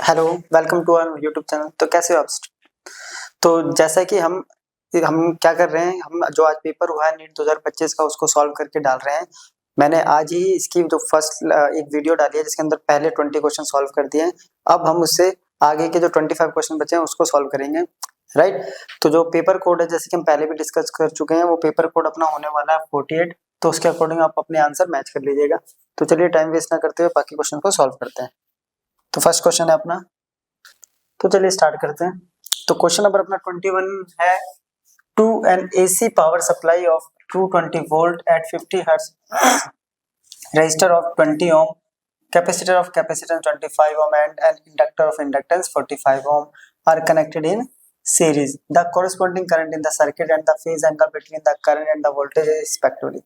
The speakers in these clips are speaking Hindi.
Hello, welcome to our YouTube channel. तो कैसे हो आप? तो जैसा कि हम क्या कर रहे हैं, हम जो आज पेपर हुआ है नीट 2025 का उसको सॉल्व करके डाल रहे हैं। मैंने आज ही इसकी जो फर्स्ट एक वीडियो डाली है जिसके अंदर पहले 20 क्वेश्चन सॉल्व कर दिए हैं। अब हम उससे आगे के जो 25 क्वेश्चन बचे हैं उसको सॉल्व करेंगे, राइट। तो जो पेपर कोड है, जैसे कि हम पहले भी डिस्कस कर चुके हैं, वो पेपर कोड अपना होने वाला है 48। तो उसके अकॉर्डिंग आप अपने आंसर मैच कर लीजिएगा। तो चलिए टाइम वेस्ट ना करते हुए बाकी क्वेश्चन को सॉल्व करते हैं। तो फर्स्ट क्वेश्चन है अपना, तो चलिए स्टार्ट करते हैं। तो क्वेश्चन नंबर अपना 21 है, to an AC power supply of 220 volt at 50 hertz, resistor of 20 ohm, capacitor of capacitance 25 ohm and an inductor of inductance 45 ohm are connected in series. The corresponding current in the circuit and the phase angle between the current and the voltage is respectively.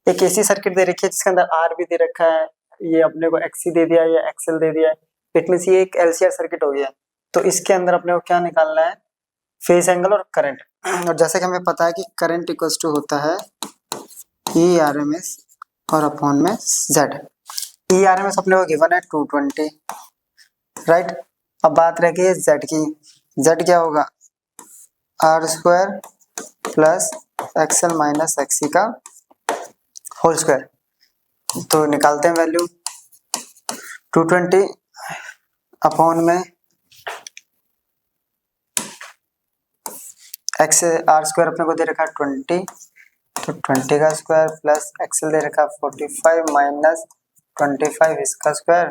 एक एसी सर्किट दे रखी है जिसके अंदर आर भी दे रखा है, ये अपने को एक्सी दे दिया है या एक्सएल दे दिया है। इट मींस ये एक एलसीआर सर्किट हो गया। तो इसके अंदर अपने को क्या निकालना है, फेज एंगल और करंट। और जैसे कि हमें पता है कि करंट इक्वल्स टू होता है ई आर एम एस और अपॉन में Z. E R M S अपने को गिवन है 220, राइट। अब बात रह गई है जेड की। जेड क्या होगा, R square plus XL minus XC का होल स्क्वायर। तो निकालते हैं वैल्यू, 220 अपॉन में एक्स आर स्क्वायर अपने को दे रखा है 20, तो 20 का स्क्वायर प्लस एक्सएल दे रखा 45 माइनस 25 इसका स्क्वायर।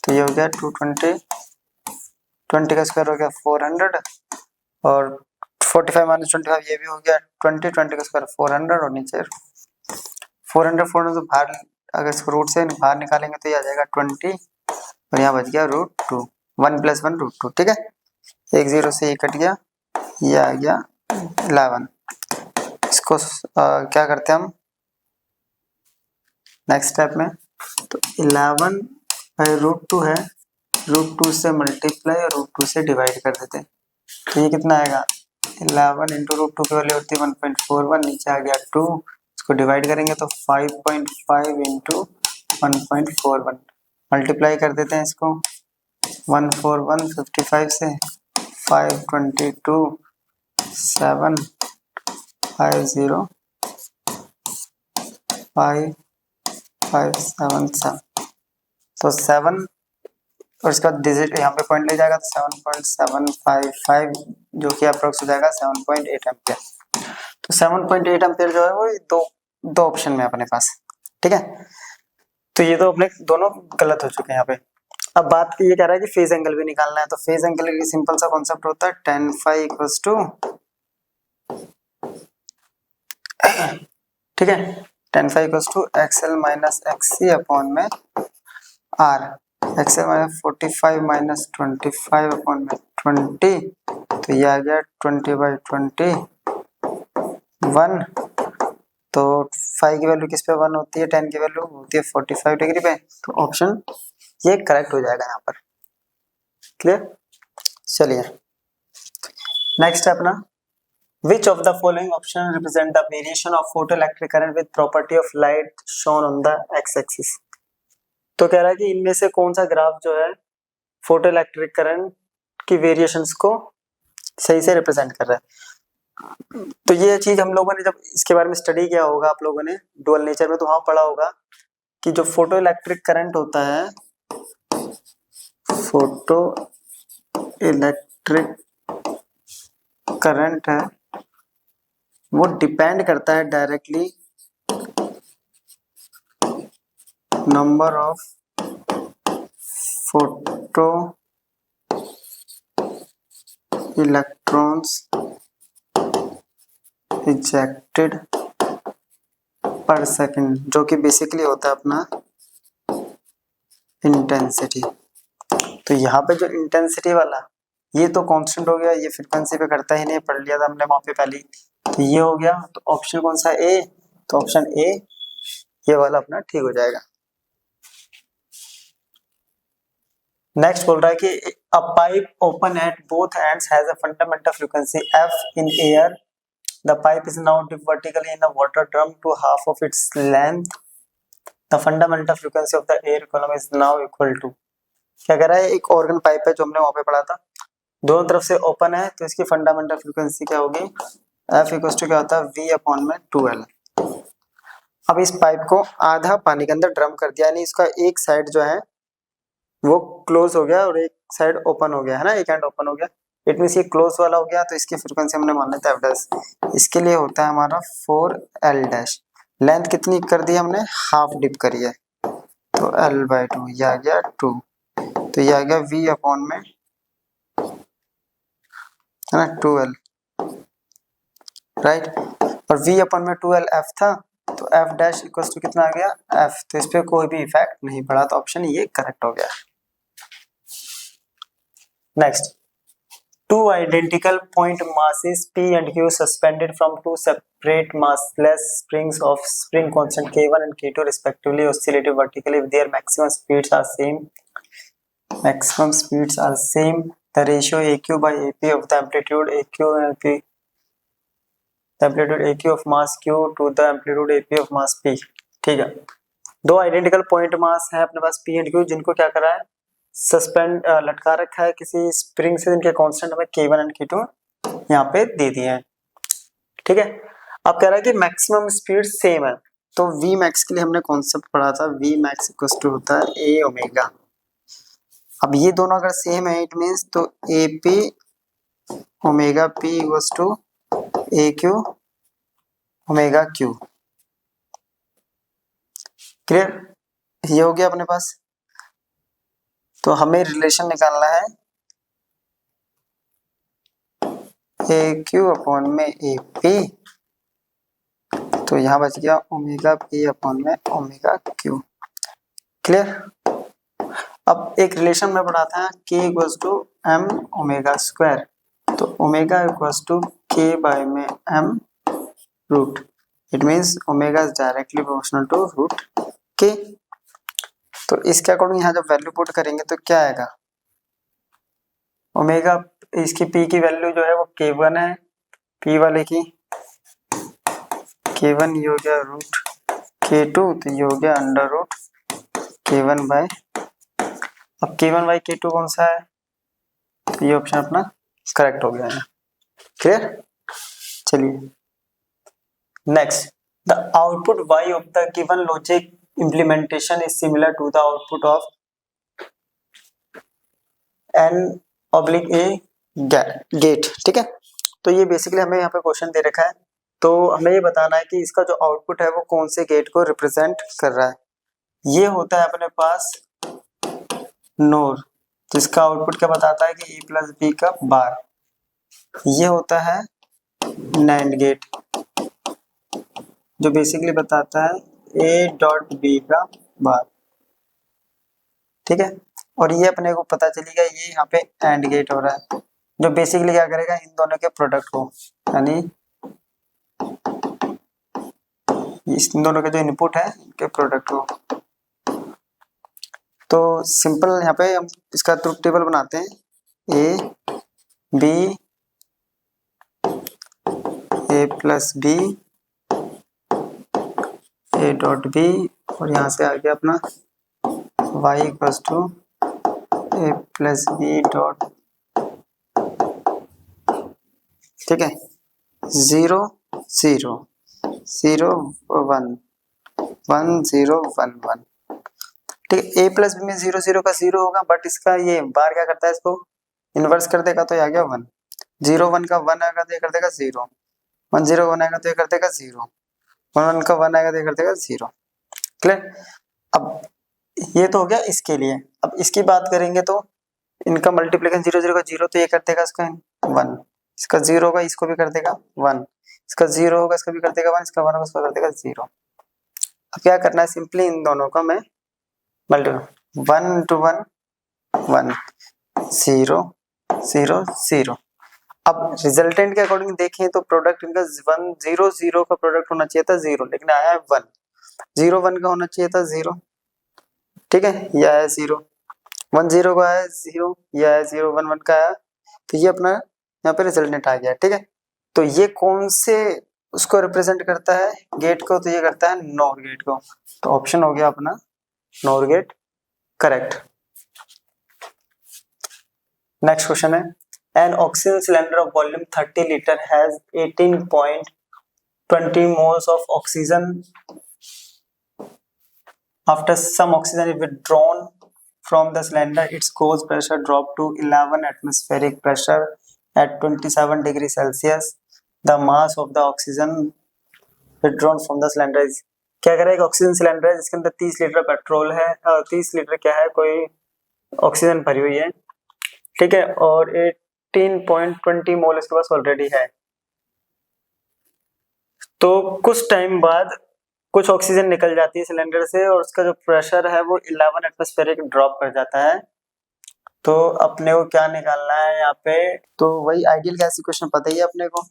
तो ये हो गया 220, 20 का स्क्वायर हो गया 400 और 45 माइनस 25 ये भी हो गया 20, 20 का स्क्वायर 400 और नीचे 400 तो बाहर, अगर इसको रूट से बाहर निकालेंगे तो ये आ जाएगा 20 और यहाँ बच गया √2, 1 + 1 √2, ठीक है। एक जीरो से ये कट गया, ये आ गया 11। इसको क्या करते हैं हम नेक्स्ट स्टेप में, तो 11 √2 है, √2 से मल्टीप्लाई और √2 से डिवाइड कर देते हैं। तो ये कितना आएगा, 11 इंटू √2 की वैल्यू होती है 1.41, नीचे आ गया 2, इसको डिवाइड करेंगे तो 5.5 इंटू 1.41, मल्टीप्लाई कर देते हैं इसको 141 55 से 522 7 50 5 5 7 7, तो 7 और इसका डिजिट यहाँ पे पॉइंट ले जाएगा तो 7.755 जो कि अप्रोक्स हो जाएगा 7.8 एम्पियर। तो 7.8 एम्पियर जो है वो दो ऑप्शन में अपने पास, ठीक है। तो ये तो अपने दोनों गलत हो चुके हैं यहाँ पे। अब बात ये कह रहा है कि फेज एंगल भी निकालना है। तो फेज एंगल की सिंपल सा कॉन्सेप्ट होता है tan phi इक्वल्स टू, ठीक है, tan phi equals to XL minus XC upon में R. XL minus 45 minus 25 upon में 20, तो ये आ गया 20/20 1। तो फाइव की वैल्यू किस पे 1 होती है, 10 की वैल्यू होती है 45 डिग्री पे। तो ऑप्शन ये करेक्ट हो जाएगा यहाँ पर, क्लियर। चलिए नेक्स्ट है अपना, which of the following option represent the variation of photoelectric current with property of light shown on the x-axis। तो कह रहा है कि इनमें से कौन सा ग्राफ जो है फोटो इलेक्ट्रिक करंट की वेरिएशंस को सही से रिप्रेजेंट कर रहा है। तो ये चीज हम लोगों ने जब इसके बारे में स्टडी किया होगा, आप लोगों ने डुअल नेचर में, तो वहां पढ़ा होगा कि जो फोटो इलेक्ट्रिक करंट होता है, फोटो इलेक्ट्रिक करंट है वो डिपेंड करता है directly number of photo electrons ejected पर सेकंड, जो कि बेसिकली होता है अपना इंटेंसिटी। तो यहाँ पे जो इंटेंसिटी वाला ये तो कांस्टेंट हो गया, ये फ्रीक्वेंसी पे करता ही नहीं, पढ़ लिया था हमने वहां पे पहले। तो ये हो गया, तो ऑप्शन कौन सा, ए। तो ऑप्शन ए ये वाला अपना ठीक हो जाएगा। नेक्स्ट बोल रहा है कि a pipe open at both ends has a fundamental frequency F in air, the pipe is now dip vertically in a water drum to half of its length the fundamental frequency of the air column is now equal to, क्या कह रहा है, एक ऑर्गन पाइप है जो हमने वहां पे पढ़ा था, दोनों तरफ से ओपन है, तो इसकी फंडामेंटल फ्रीक्वेंसी क्या होगी, एफ इक्वल टू क्या होता है, वी अपॉन में 2L। अब इस पाइप को आधा पानी के अंदर ड्रम कर दिया, यानी इसका एक साइड जो है वो क्लोज हो गया और एक साइड ओपन हो गया है ना, एक एंड ओपन हो गया, इट मीन ये क्लोज वाला हो गया, तो इसकी फ्रीक्वेंसी हमने मान लेते हैं एफ डैश। इसके लिए होता है हमारा 4L डैश। लेंथ कितनी कर दी हमने, हाफ डिप करी है, तो L/2 ये आ गया 2, तो ये आ गया V अपॉन में है ना 2L, राइट। और V अपॉन में 2L F था, तो F डैश इक्वल टू कितना आ गया F, तो इस पे कोई भी इफेक्ट नहीं पड़ा, तो ऑप्शन ये करेक्ट हो गया। Next, two identical point masses P and Q suspended from two separate massless springs of spring constant K1 and K2 respectively oscillated vertically if their maximum speeds are same. The ratio AQ by AP of the amplitude AQ and AP, the amplitude AQ of mass Q to the amplitude AP of mass P। ठीक है, दो आइडेंटिकल पॉइंट मास है अपने पास P एंड Q, जिनको क्या करा है, सस्पेंड लटका रखा है किसी स्प्रिंग से, जिनके कांस्टेंट हमें K1 एंड K2 यहाँ पे दे दिए हैं। ठीक है, अब कह रहा है कि मैक्सिमम स्पीड सेम है, तो V मैक्स के लिए हमने कॉन्सेप्ट पढ़ा था, V मैक्स इक्वल टू होता है A ओमेगा। अब ये दोनों अगर सेम है, इट मीन्स तो AP omega P equal to AQ omega Q। Clear, ये हो गया अपने पास। तो हमें रिलेशन निकालना है AQ अपॉन में AP, तो यहाँ बच गया ओमेगा P अपॉन में ओमेगा Q। क्लियर, अब एक रिलेशन में पढ़ा था K equals to M omega square, तो omega equals to K by में M root, it means omega is directly proportional to root K। तो इसके अकॉर्डिंग यहाँ जब वैल्यू पुट करेंगे तो क्या आएगा, ओमेगा इसकी P की वैल्यू जो है वो K1 है, P वाले की K1 ये हो गया रूट K2, तो ये हो गया अंडर रूट K1 बाय, अब K1 बाय K2 कौन सा है, तो ये ऑप्शन अपना करेक्ट हो गया है। क्लियर, चलिए next, the output y of the given logic implementation is similar to the output of n/a gate. ठीक है, तो ये बेसिकली हमें यहाँ पे क्वेश्चन दे रखा है, तो हमें ये बताना है कि इसका जो आउटपुट है वो कौन से गेट को रिप्रेजेंट कर रहा है। ये होता है अपने पास नोर, जिसका आउटपुट क्या बताता है कि a प्लस बी का बार। ये होता है नैंड गेट, जो बेसिकली बताता है a डॉट बी का बार। ठीक है, और ये अपने को पता चलेगा ये यहाँ पे एंड गेट हो रहा है, जो बेसिकली क्या करेगा, इन दोनों के प्रोडक्ट को, यानी इन दोनों के जो इनपुट है इनके प्रोडक्ट को। तो सिंपल यहाँ पे हम इसका ट्रुथ टेबल बनाते हैं, a plus B a dot B, और यहाँ से आ गया अपना y equals to a plus B dot, ठीक है, 0 0 0 1 1 0 1 1। ठीक है, a प्लस बी में 0 0 का 0 होगा, बट इसका ये बार क्या करता है, इसको इन्वर्स कर देगा, तो ये आ गया 1। 0 1 का 1 आएगा तो ये कर देगा 0, 1 0 1 आएगा तो ये कर देगा 0, 1 1 का 1 आएगा तो ये कर देगा 0। क्लियर, अब ये तो हो गया इसके लिए। अब इसकी बात करेंगे तो इनका मल्टीप्लिकेशन 0 0 का 0, तो ये कर देगा इसका 1, इसका 0 होगा इसको भी कर देगा 1, इसका 0 होगा इसका भी कर देगा 1, इसका 1 होगा इसको कर देगा 0। अब क्या करना है, सिंपली इन दोनों का मैं मल्टीप्लाई 1 into 1 1 0 0 0। अब रिजल्टेंट के अकॉर्डिंग देखें तो प्रोडक्ट इनका 1 0 0 का प्रोडक्ट होना चाहिए था 0, लेकिन आया है 1, 0 1 का होना चाहिए था 0। ठीक है, ये आया 0, 1 0 का आया 0, ये आया 0, 1 1 का आया, तो ये अपना यहाँ पे रिजल्टेंट आ गया। ठीक है, तो ये कौन से उसको रिप्रेजेंट करता है, गेट को तो ये करता है नॉर गेट को, तो ऑप्शन हो गया अपना NOR gate correct. Next question है an oxygen cylinder of volume 30 litre has 18.20 moles of oxygen. After some oxygen is withdrawn from the cylinder, its core pressure dropped to 11 atmospheric pressure at 27 degrees Celsius. The mass of the oxygen withdrawn from the cylinder is, क्या करें, एक ऑक्सीजन सिलेंडर है जिसके अंदर 30 लीटर पेट्रोल है, 30 लीटर क्या है, कोई ऑक्सीजन भरी हुई है, ठीक है, और 18.20 मोल इसके पास ऑलरेडी है। तो कुछ टाइम बाद कुछ ऑक्सीजन निकल जाती है सिलेंडर से और उसका जो प्रेशर है वो 11 एटमॉस्फेरिक ड्रॉप कर जाता है। तो अपने को क्या निकालना है यहाँ पे, तो वही आइडियल गैस इक्वेशन पता ही है अपने को,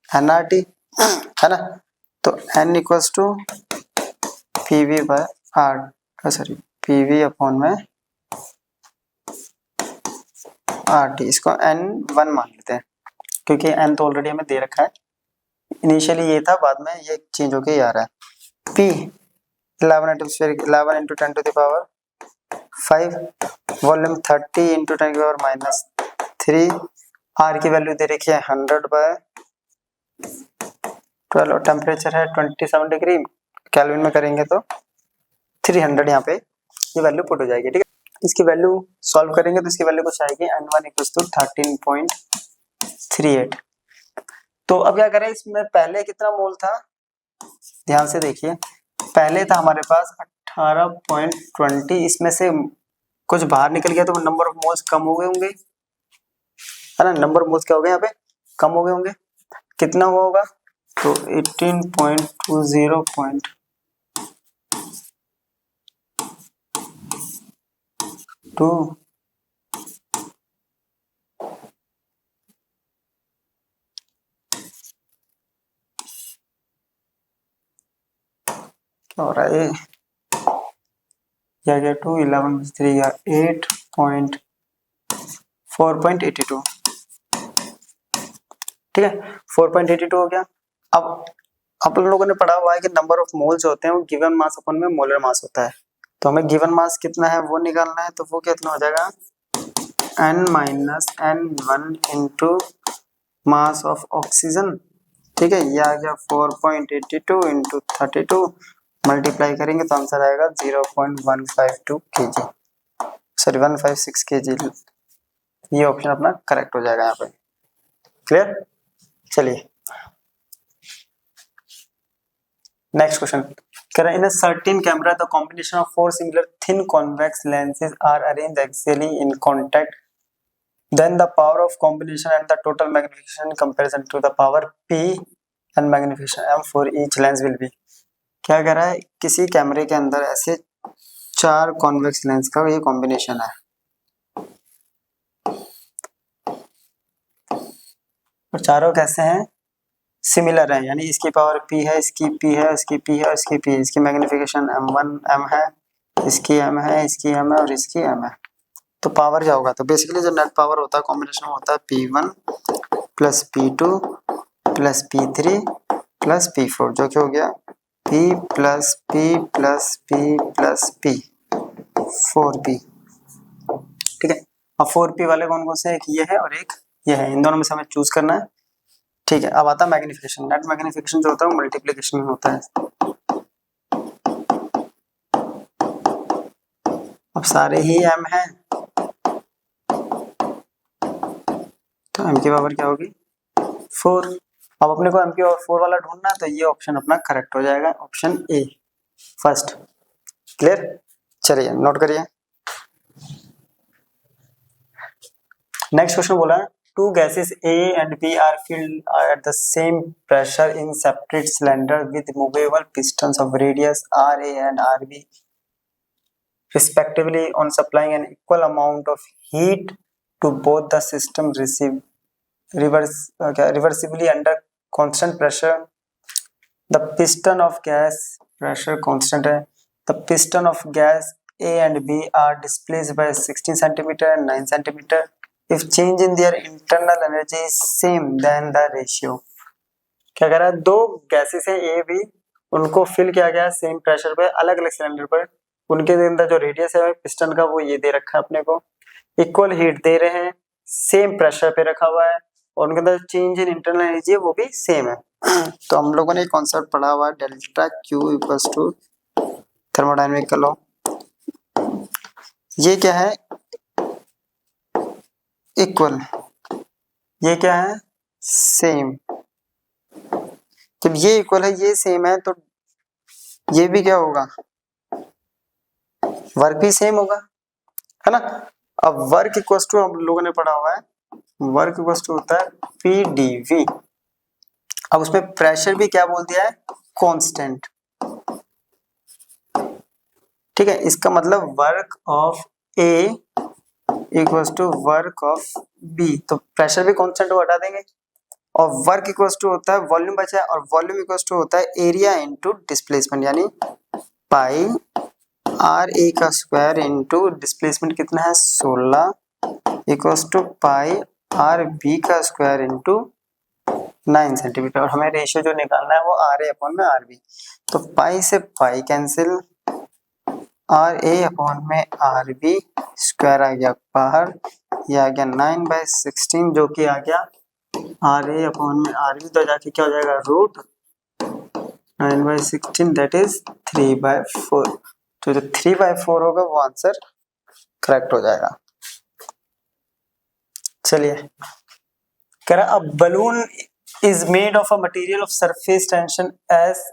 एनआरटी है ना। तो N equals to PV by R, sorry PV upon में आर टी, इसको N1 मान लेते हैं क्योंकि N तो ऑलरेडी हमें दे रखा है, इनिशियली ये था, बाद में ये चेंज होके आ रहा है। P 11 atmospheric 11 into 10 to the power 5, volume 30 into 10 to the power -3, R की वैल्यू दे रखी है 100/12 और टेम्परेचर है 27 डिग्री, केल्विन में करेंगे तो 300 यहाँ पे ये वैल्यू पुट हो जाएगी, ठीक है। इसकी वैल्यू सॉल्व करेंगे तो इसकी वैल्यू कुछ आएगी N1 = 13.38। तो अब क्या करें, इसमें पहले कितना मोल था, ध्यान से देखिए, पहले था हमारे पास 18.20, इसमें से कुछ बाहर निकल गया तो नंबर ऑफ मोल्स कम हो गए होंगे, है ना, नंबर ऑफ मोल्स क्या हो गए यहाँ पे, कम हो गए होंगे, कितना हुआ होगा, तो 18.20 2 क्या हो रहा है, क्या गया 2 11 3 या 4.82, ठीक है, 4.82 हो गया। अब आप लोगों ने पढ़ा हुआ है कि नंबर ऑफ मोल्स होते हैं वो गिवन मास अपन में मोलर मास होता है, तो हमें गिवन मास कितना है वो निकालना है, तो वो कितना हो जाएगा N-N1 into mass of oxygen, ठीक है, ये आ गया 4.82 इंटू 32, मल्टीप्लाई करेंगे तो आंसर आएगा 0.152 kg, सॉरी 156 kg, ये ऑप्शन अपना करेक्ट हो जाएगा यहाँ पे, क्लियर। चलिए नेक्स्ट क्वेश्चन कह रहा है, in a certain camera the combination of 4 similar thin convex lenses are arranged axially in contact, then the power of combination and the total magnification in comparison to the power P and magnification M for each lens will be। क्या कह रहा है, किसी कैमरे के अंदर ऐसे 4 कॉन्वेक्स लेंस का ये कॉम्बिनेशन है और चारों कैसे हैं, सिमिलर है, यानी इसकी पावर P है, इसकी P है, इसकी P है और इसकी P है, इसकी मैग्निफिकेशन M1 M है, इसकी M है, इसकी M है और इसकी M है। तो पावर क्या होगा, तो बेसिकली जो नेट पावर होता है कॉम्बिनेशन होता है P1 plus P2 plus P3 plus P4, जो कि हो गया P plus P plus P plus P 4P, ठीक है। अब 4P वाले कौन कौन से, एक ये है और एक ये है, इन दोनों में से हमें चूज करना है, ठीक है। अब आता है मैग्निफिकेशन, नेट मैग्निफिकेशन जो होता है वो मल्टीप्लिकेशन में होता है। अब सारे ही M हैं तो M की पावर क्या होगी 4। अब अपने को M की पावर 4 वाला ढूंढना है तो ये ऑप्शन अपना करेक्ट हो जाएगा, ऑप्शन ए फर्स्ट, क्लियर। चलिए नोट करिए। नेक्स्ट क्वेश्चन बोला है, two gases A and B are filled at the same pressure in separate cylinder with movable pistons of radius RA and RB respectively, on supplying an equal amount of heat to both the system reversibly under constant pressure. The piston of gas pressure constant है, the piston of gas A and B are displaced by 16 cm and 9 cm. If change in their internal energy is same then the ratio. क्या कह रहा है, दो गैसेस हैं ए बी, उनको फिल किया गया सेम प्रेशर पे अलग अलग सिलेंडर पर, उनके अंदर जो रेडियस है पिस्टन का वो ये दे रखा है अपने को, इक्वल हीट दे रहे हैं, सेम प्रेशर पे रखा हुआ है और उनके अंदर चेंज इन इंटरनल एनर्जी है वो भी सेम है। तो हम लोगों ने कॉन्सेप्ट पढ़ा हुआ है delta Q equals to thermodynamical law. ये क्या है, इक्वल, ये क्या है, सेम। जब ये इक्वल है ये सेम है तो ये भी क्या होगा, वर्क भी सेम होगा, है ना। अब वर्क इक्वल्स टू हम लोगों ने पढ़ा हुआ है, वर्क इक्वल्स टू होता है पी डी वी। अब उसमें प्रेशर भी क्या बोल दिया है, कांस्टेंट। ठीक है, इसका मतलब work of A equals to work of B, तो प्रेशर भी कांस्टेंट को हटा देंगे और वर्क इक्वल्स टू होता है वॉल्यूम बचा है और वॉल्यूम इक्वल्स टू होता है एरिया इनटू डिस्प्लेसमेंट, यानी पाई आर ए का स्क्वायर इनटू डिस्प्लेसमेंट कितना है 16 equals to pi R B का स्क्वायर इनटू 9 सेंटीमीटर। और हमें रेशियो जो निकालना है वो आर ए अपॉन में आर बी, तो पाई से pi cancel, R A upon में आर बी स्क्वायर आ गया बाहर, ये आ गया 9/16 जो कि आ गया आर ए अपॉन में आर बी, तो जाके क्या हो जाएगा रूट 9/16 दैट इज 3/4। तो जो 3/4 होगा वो आंसर करेक्ट हो जाएगा। चलिए, कह रहा अब balloon is made of a material of surface tension S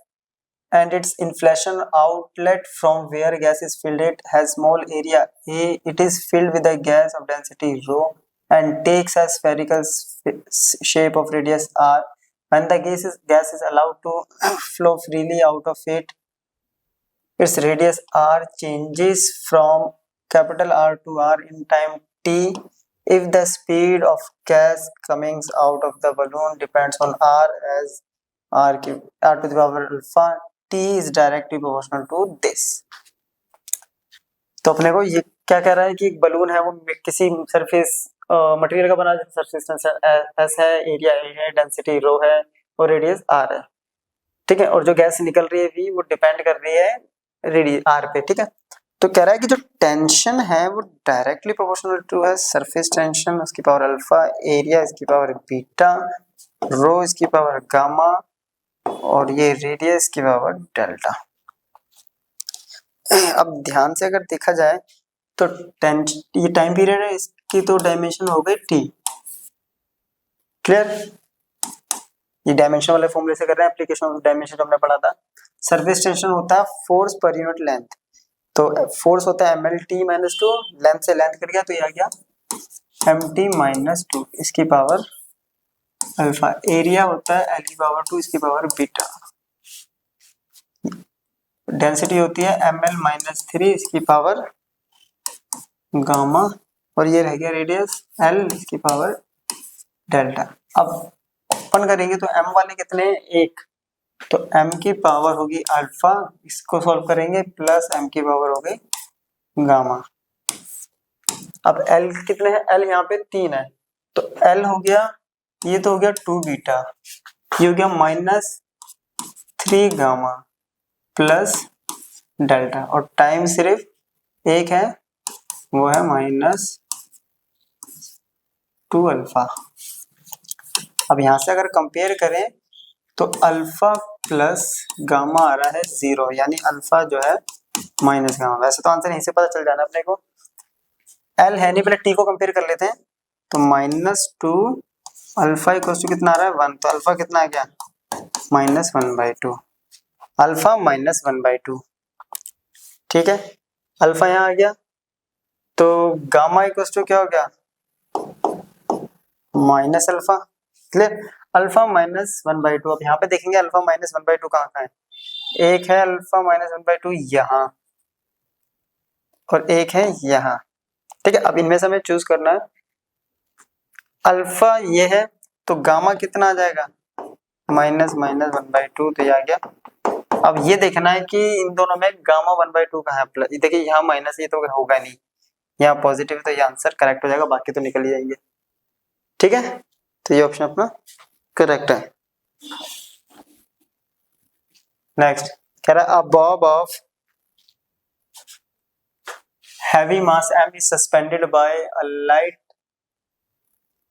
and its inflation outlet from where gas is filled, it has small area A, it is filled with a gas of density rho and takes a spherical shape of radius r. When the gas is allowed to flow freely out of it, its radius r changes from capital R to r in time t if the speed of gas coming out of the balloon depends on r as r to the power alpha t is directly proportional to this। तो अपने को ये क्या कह रहा है कि एक बलून है वो किसी सरफेस मटेरियल का बना है, सरफेस टेंशन एस है, एरिया ए है, डेंसिटी रो है और रेडियस आर है। ठीक है, और जो गैस निकल रही है वी वो डिपेंड कर रही है रेडियस आर पे। ठीक है, तो कह रहा है कि जो टेंशन है वो डायरेक्टली प्रोपोर्शनल टू है सरफेस टेंशन, उसकी पावर अल्फा, एरिया इसकी पावर बीटा, रो इसकी पावर गामा और ये रेडियस की पावर डेल्टा। अब ध्यान से अगर देखा जाए तो ये टाइम पीरियड है, इसकी तो डायमेंशन हो गई टी। क्लियर, ये डायमेंशन वाले फॉर्मूले से कर रहे हैं, एप्लीकेशन ऑफ डायमेंशन हमने पढ़ा था। सरफेस टेंशन होता है फोर्स पर यूनिट लेंथ, तो फोर्स होता है mlt - 2, लेंथ से लेंथ कट गया तो ये आ गया mt - 2 इसकी पावर अल्फा, एरिया होता है l की पावर 2 इसकी पावर बीटा, डेंसिटी होती है ml - 3 इसकी पावर गामा और ये रह गया रेडियस l इसकी पावर डेल्टा। अब ओपन करेंगे तो m वाले कितने हैं, 1, तो m की पावर होगी अल्फा, इसको सॉल्व करेंगे प्लस m की पावर हो गई गामा। अब l कितने हैं, l यहाँ पे 3 है तो l हो गया, ये तो हो गया 2 बीटा, ये हो गया -3 गामा प्लस डेल्टा और टाइम सिर्फ एक है वो है -2 अल्फा। अब यहां से अगर कंपेयर करें तो अल्फा प्लस गामा आ रहा है 0, यानी अल्फा जो है माइनस गामा। वैसे तो आंसर यहीं से पता चल जाना अपने को, एल है नहीं, पहले टी को कंपेयर कर लेते हैं। तो -2 अल्फा इक्वल टू कितना आ रहा है 1, तो अल्फा कितना आ गया -1/2, अल्फा -1/2। ठीक है, अल्फा यहाँ आ गया तो गामा इक्वल टू क्या हो गया माइनस अल्फा। Clear, alpha -1/2। अब यहाँ पे देखेंगे अल्फा -1/2 कहाँ है, एक है अल्फा -1/2 यहाँ और एक है यहाँ। ठीक है, अब इनमें से हमें चूज करना है, अल्फा ये है तो गामा कितना आ जाएगा -1/2, तो ये आ गया। अब ये देखना है कि इन दोनों में गामा 1/2 कहाँ है, प्लस, देखिए यहाँ माइनस, ये तो होगा नहीं, यहाँ पॉजिटिव है तो ये आंसर करेक्ट हो जाएगा, बाकी तो निकल ही जाएंगे। ठीक है, तो ये ऑप्शन अपना करेक्ट है। नेक्स्ट कह रहा है a bob of heavy mass m is suspended by a light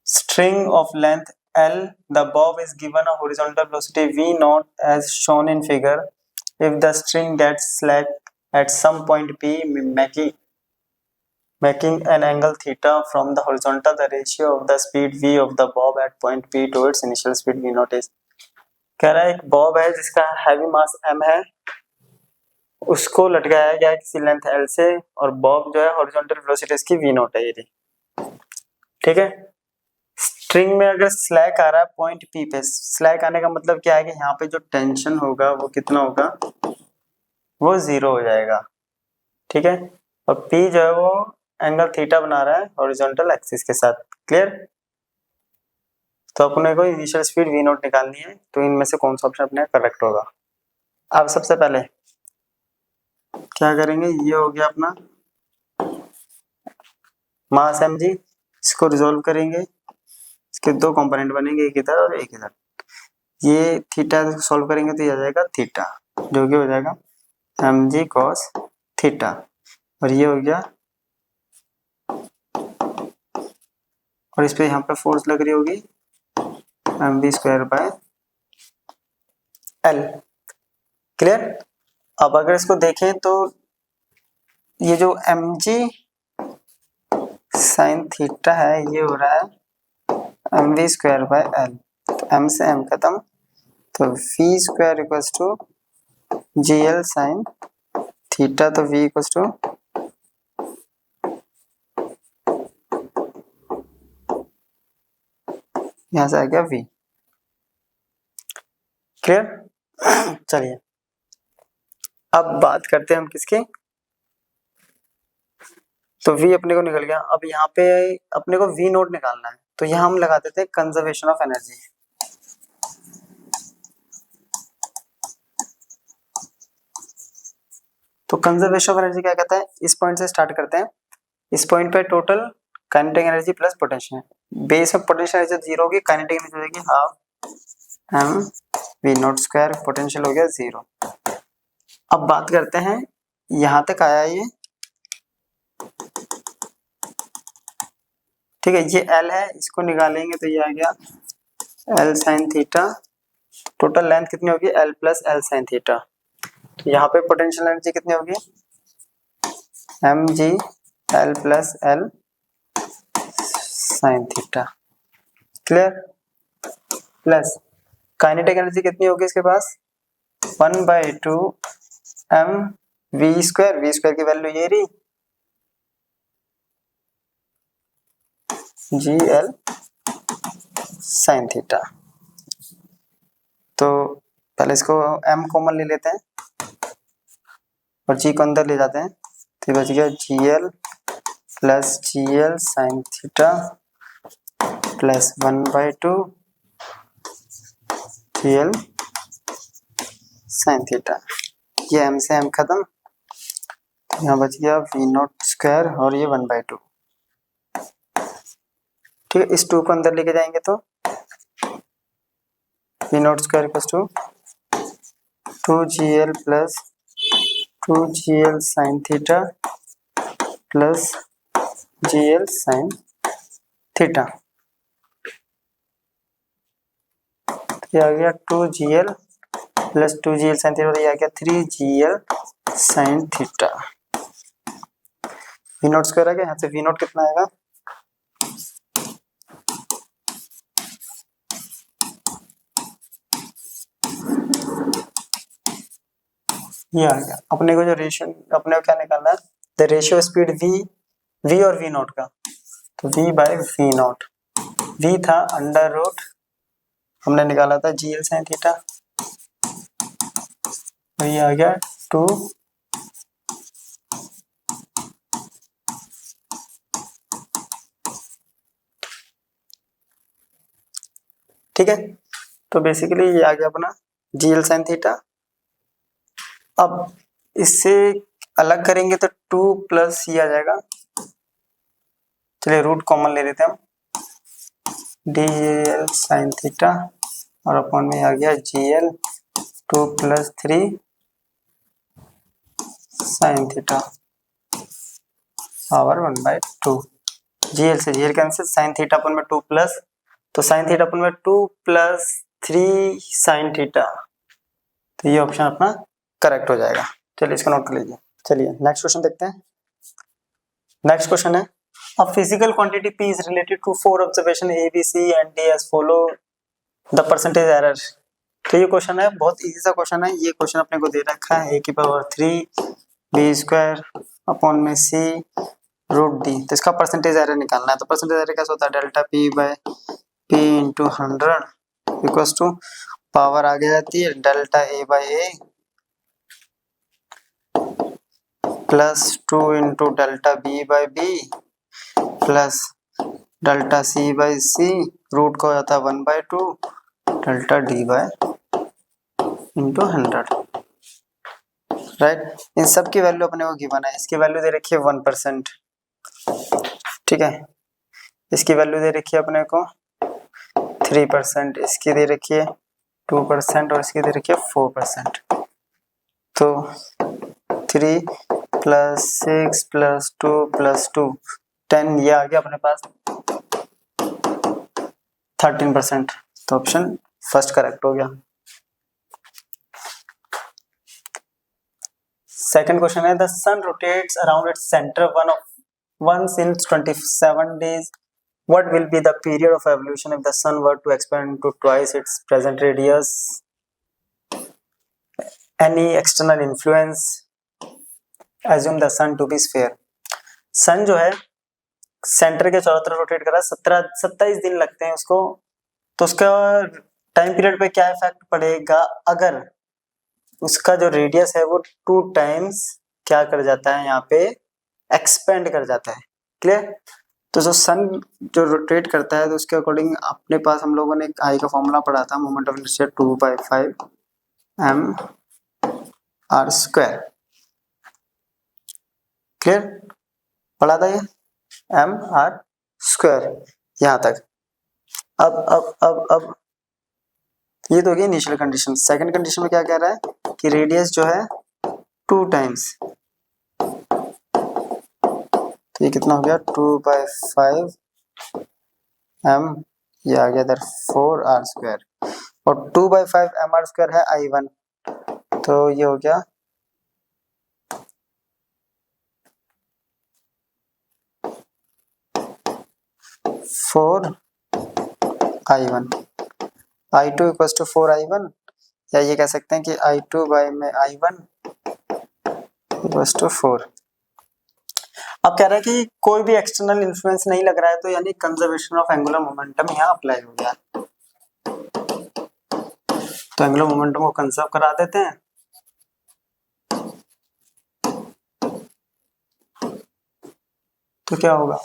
string of length L. The bob is given a horizontal velocity v naught as shown in figure. If the string gets slack at some point P, making an angle theta from the horizontal, the ratio of the speed v of the bob at point P to its initial speed v naught is. कह रहा है एक बॉब है जिसका हैवी मास m है, उसको लटकाया गया है किसी लेंथ L से, और बॉब जो है हॉरिजॉन्टल वेलोसिटी इसकी v नॉट है ये। ठीक है, स्ट्रिंग में अगर स्लैक आ रहा है पॉइंट P पे, स्लैक आने का मतलब क्या है कि यहाँ पे जो टेंशन होगा वो कितना होगा, वो 0 हो जाएगा। ठीक है, और P जो है वो एंगल थीटा बना रहा है हॉरिजॉन्टल एक्सिस के साथ। क्लियर, तो अपने को इनिशियल स्पीड v नॉट निकालनी है, तो इनमें से कौन सा ऑप्शन अपने करेक्ट होगा। अब सबसे पहले क्या करेंगे, ये हो गया अपना मास mg, इसको रिजोल्व करेंगे, इसके दो कंपोनेंट बनेंगे, एक इधर और एक इधर। ये थीटा सॉल्व करेंगे तो ये आ जाएगा थीटा, जो कि हो जाएगा mg cos थीटा, और ये हो गया, और इस पे यहाँ पे फोर्स लग रही होगी mv square by l। Clear, अब अगर इसको देखें तो ये जो mg साइन थीटा है ये हो रहा है mv स्क्वायर बाय l, तो m से m खत्म, तो v square equals to gl sine theta, तो v इक्वल्स टू यहाँ से आ गया v। क्लियर, चलिए अब बात करते हैं हम किसके, तो v अपने को निकल गया। अब यहाँ पे अपने को v नोट निकालना है, तो यहाँ हम लगा देते हैं कंजर्वेशन ऑफ एनर्जी। तो कंजर्वेशन ऑफ एनर्जी क्या कहता है, इस पॉइंट से स्टार्ट करते हैं। इस पॉइंट पे total kinetic energy plus potential, base में पोटेंशियल एनर्जी 0 होगी, काइनेटिक एनर्जी हो जाएगी half m v not square, potential हो गया 0। अब बात करते हैं, यहाँ तक आया ये, ठीक है, ये L है, इसको निकालेंगे तो ये आ गया L sine theta, total length कितनी होगी L plus L sign theta. तो यहाँ पे पोटेंशियल एनर्जी कितनी होगी mg L plus L sine theta. Clear, plus kinetic energy कितनी होगी इसके पास 1/2 m v स्क्वायर की वैल्यू ये रही gl साइन थीटा। तो पहले इसको m कॉमन ले लेते हैं और g को अंदर ले जाते हैं, तो बच गया gl plus gl sine theta plus 1/2 gl sine theta. ये m से m खत्म, तो यहाँ बच गया v नॉट स्क्वायर और ये 1/2। ठीक है, इस 2 को अंदर लेके जाएंगे तो v not square equals to 2gl plus 2gl sine theta plus gl sine theta. ये आ गया 2gl plus 2gl sine theta, ये आ गया 3gl sine theta. v not square आ गया, यहाँ से v नॉट कितना आएगा, ये आ गया। अपने को जो रेशियो, अपने को क्या निकालना है, द रेशियो स्पीड v और v नॉट का, तो v by v not, v था अंडर रूट, हमने निकाला था gl साइन थीटा, तो ये आ गया 2 ठीक है, तो बेसिकली ये आ गया अपना gl साइन थीटा। अब इससे अलग करेंगे तो 2 प्लस ये आ जाएगा चलिए रूट कॉमन ले लेते हैं हम, DL साइन थीटा और अपॉन में आ गया GL 2 + 3 sine theta power 1/2। GL से GL कैंसिल, साइन थीटा अपन में 2 प्लस, तो साइन थीटा अपन में 2 + 3 साइन थीटा, तो ये ऑप्शन अपना करेक्ट हो जाएगा। चलिए इसको नोट कर लीजिए। चलिए नेक्स्ट क्वेश्चन देखते हैं। नेक्स्ट क्वेश्चन है, a physical quantity P is related to 4 observation A, B, C and D as follow the percentage error। तो ये क्वेश्चन है, बहुत इजी सा क्वेश्चन है। ये क्वेश्चन अपने को दे रखा है A⁴ B² अपॉन में C रूट D, तो इसका परसेंटेज एरर निकालना है। तो परसेंटेज एरर कैसे होता है, delta P/P × 100 equals to power आगे जाती है delta A/A plus 2 × delta B/B plus delta C/C, root का हो जाता है 1/2 डेल्टा D/100, राइट। इन सब की वैल्यू अपने को गिवन है। इसकी वैल्यू दे रखी है 1%, ठीक है। इसकी वैल्यू दे रखी है अपने को 3%, इसकी दे रखी है 2% और इसकी दे रखी है 4%। तो 3 + 6 + 2 + 2 10, ये आ गया अपने पास 13%। तो ऑप्शन फर्स्ट करेक्ट हो गया। सेकंड क्वेश्चन है, the sun rotates around its centre once in 27 days. What will be the period of evolution if the sun were to expand to twice its present radius? Any external influence? Assume the sun to be sphere. सन जो है सेंटर के चारों तरफ रोटेट कर रहा है, 27 दिन लगते हैं उसको। तो उसका टाइम पीरियड पे क्या इफेक्ट पड़ेगा अगर उसका जो रेडियस है वो 2 टाइम्स क्या कर जाता है, यहाँ पे एक्सपेंड कर जाता है। क्लियर। तो जो सन जो रोटेट करता है तो उसके अकॉर्डिंग अपने पास हम लोगों ने आई का फॉर्मूला पढ़ा था, moment of inertia 2/5 mr²। Clear, पढ़ा था ये mr² यहाँ तक। अब ये तो हो गई इनिशियल कंडीशन। सेकंड कंडीशन में क्या कह रहा है कि रेडियस जो है 2 टाइम्स, तो ये कितना हो गया 2/5 m, ये आ गया इधर 4r², और 2/5 mr² है I1, तो ये हो गया 4I1। I2 equals to 4I1, या ये कह सकते हैं कि I2/I1 इक्वल्स टू 4। अब कह रहा है कि कोई भी एक्सटर्नल इन्फ्लुएंस नहीं लग रहा है, तो यानी कंजर्वेशन ऑफ एंगुलर मोमेंटम यहाँ अप्लाई हो गया। तो एंगुलर मोमेंटम को कंजर्व करा देते हैं। तो क्या होगा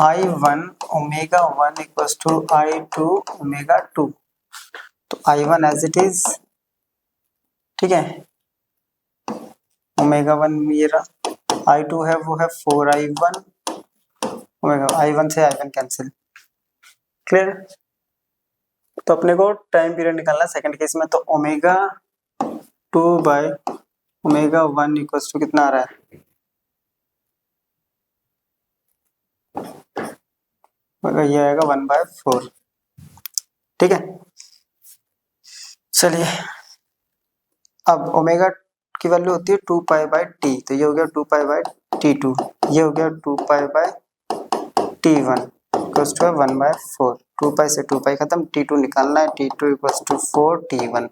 I1 ω1 इक्वल्स टू I2 ω2, तो I1 एज इट इज, ठीक है, ω1 ये रहा, I2 है वो है 4I1 I1 से I1 कैंसिल। क्लियर। तो अपने को टाइम पीरियड निकालना है सेकंड केस में, तो ω2/ω1 इक्वल्स टू कितना आ रहा है, ये आएगा 1/4, ठीक है। चलिए अब ओमेगा की वैल्यू होती है 2π/t, तो ये हो गया 2π/t2, ये हो गया 2π/t1 इक्वल्स टू 1/4। 2π से 2π खत्म, t2 निकालना है, t2 इक्वल्स टू 4 t1